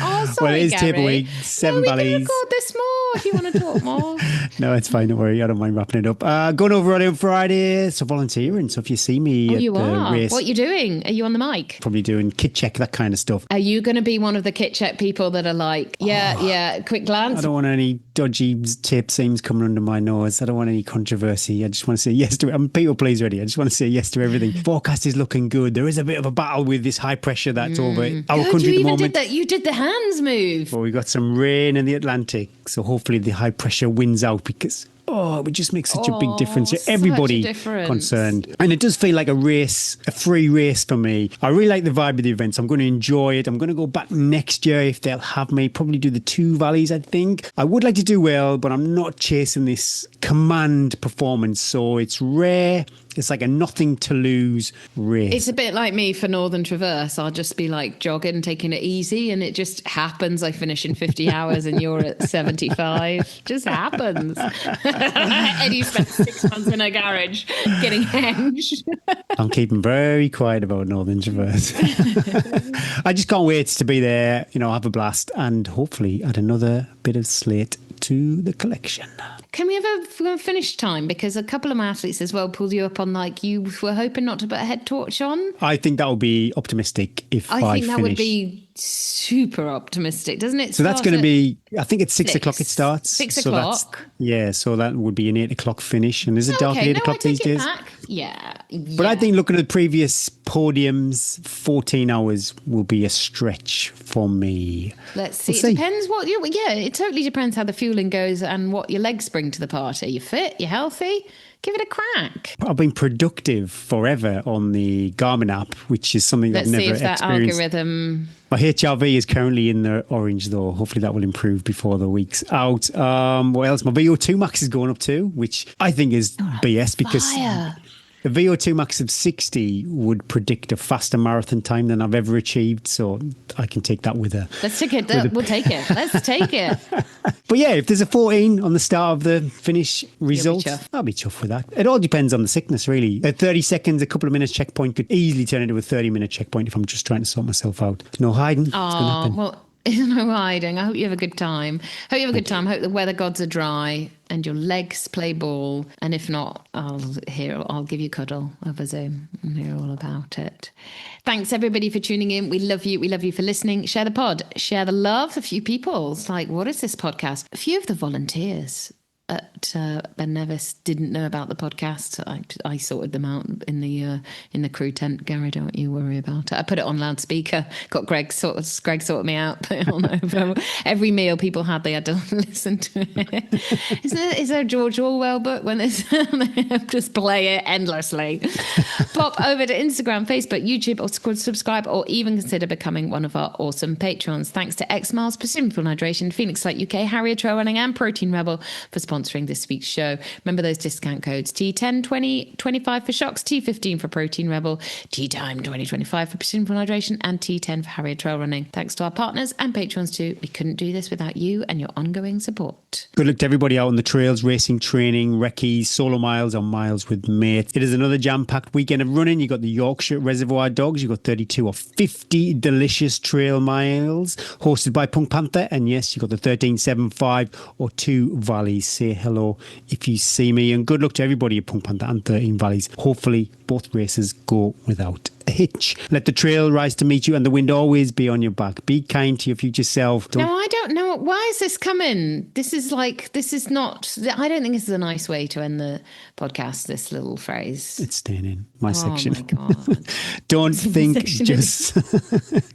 Oh, sorry, well, it is Gary. tape a week, 7 we valleys. can record this more if you want to talk more. No, it's fine. Don't worry. I don't mind wrapping it up. Going over on Friday, so volunteering. So if you see me at the race. What are you doing? Are you on the mic? Probably doing kit check, that kind of stuff. Are you going to be one of the kit check people that are like, quick glance? I don't want any dodgy tape seams coming under my nose. I don't want any controversy. I just want to say yes to it. I'm people please ready. I just want to say yes to everything. Forecast is looking good. There is a bit of a battle with this high pressure that's over our country at the moment. You did the hands move. Well, we got some rain in the Atlantic, so hopefully the high pressure wins out because it would just make such a big difference to everybody concerned. And it does feel like a race, a free race for me. I really like the vibe of the event, so I'm going to enjoy it. I'm going to go back next year if they'll have me. Probably do the 2 valleys, I think. I would like to do well, but I'm not chasing this command performance, so it's rare. It's like a nothing to lose race. It's a bit like me for Northern Traverse. I'll just be like jogging, taking it easy, and it just happens. I finish in 50 hours and you're at 75. Just happens. Eddie spent 6 months in a garage getting henged. I'm keeping very quiet about Northern Traverse. I just can't wait to be there, have a blast and hopefully add another bit of slate to the collection. Can we have a finish time? Because a couple of my athletes as well pulled you up on you were hoping not to put a head torch on. I think that would be optimistic if I think that would be super optimistic, doesn't it? So that's going to be, I think it's 6 o'clock it starts. 6 so o'clock. So that would be an 8 o'clock finish. And is it dark at 8 o'clock these days? Yeah. But I think looking at the previous podiums, 14 hours will be a stretch for me. Let's see. It depends it totally depends how the fueling goes and what your legs bring to the party. You're fit, you're healthy. Give it a crack. I've been productive forever on the Garmin app, which is something I've never experienced. Let's see if that algorithm... My HRV is currently in the orange, though. Hopefully that will improve before the week's out. What else? My VO2 max is going up too, which I think is BS because... The VO2 max of 60 would predict a faster marathon time than I've ever achieved, so I can take that with a... Let's take it. We'll take it. Let's take it. But yeah, if there's a 14 on the start of the finish result, I'll be chuffed with that. It all depends on the sickness, really. At 30 seconds, a couple of minutes checkpoint could easily turn into a 30-minute checkpoint if I'm just trying to sort myself out. No hiding. It's going to happen. Well, no hiding. I hope you have a good time. Hope the weather gods are dry and your legs play ball. And if not, I'll give you a cuddle over Zoom and hear all about it. Thanks everybody for tuning in. We love you. We love you for listening. Share the pod. Share the love. A few people. It's like, what is this podcast? A few of the volunteers at Ben Nevis didn't know about the podcast. I sorted them out in the crew tent. Gary, don't you worry about it. I put it on loudspeaker. Got Greg sorted me out. Put it on over every meal people had. They had to listen to it. Is there a George Orwell book when they just play it endlessly? Pop over to Instagram, Facebook, YouTube, or subscribe, or even consider becoming one of our awesome patrons. Thanks to X Miles, Precision Fuel Hydration, Phoenix Light UK, Harrier Trail Running, and Protein Rebel for sponsoring this week's show. Remember those discount codes: T10 2025 for Shocks, T15 for Protein Rebel, T-Time 2025 for Precision Fuel Hydration, and T10 for Harrier Trail Running. Thanks to our partners and patrons too. We couldn't do this without you and your ongoing support. Good luck to everybody out on the trails, racing, training, recce's, solo miles, or miles with mates. It is another jam-packed weekend of running, you got the Yorkshire Reservoir Dogs. You got 32 or 50 delicious trail miles hosted by Punk Panther. And yes, you got the 1375 or 2 Valleys. Say hello if you see me. And good luck to everybody at Punk Panther and 13 Valleys. Hopefully both races go without a hitch. Let the trail rise to meet you and the wind always be on your back. Be kind to your future self. No, I don't know. Why is this coming? This is not, I don't think this is a nice way to end the podcast, this little phrase. It's staying in my section. Oh my God. Don't think just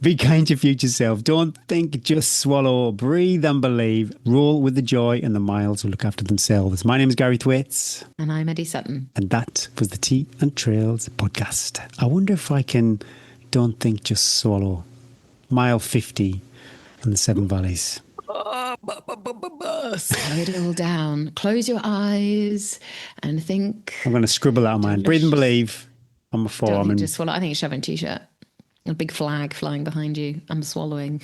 be kind to your future self. Don't think, just swallow. Breathe and believe. Roll with the joy and the miles will look after themselves. My name is Gary Thwaites. And I'm Eddie Sutton. And that was the Tea and Trails podcast. I wonder if I can don't think, just swallow. Mile 50 and the 7 Valleys. Slow it all down. Close your eyes and think. I'm going to scribble out of mine. Breathe and believe on my forearm. Don't just swallow. I think it's shoving t-shirt. A big flag flying behind you. I'm swallowing.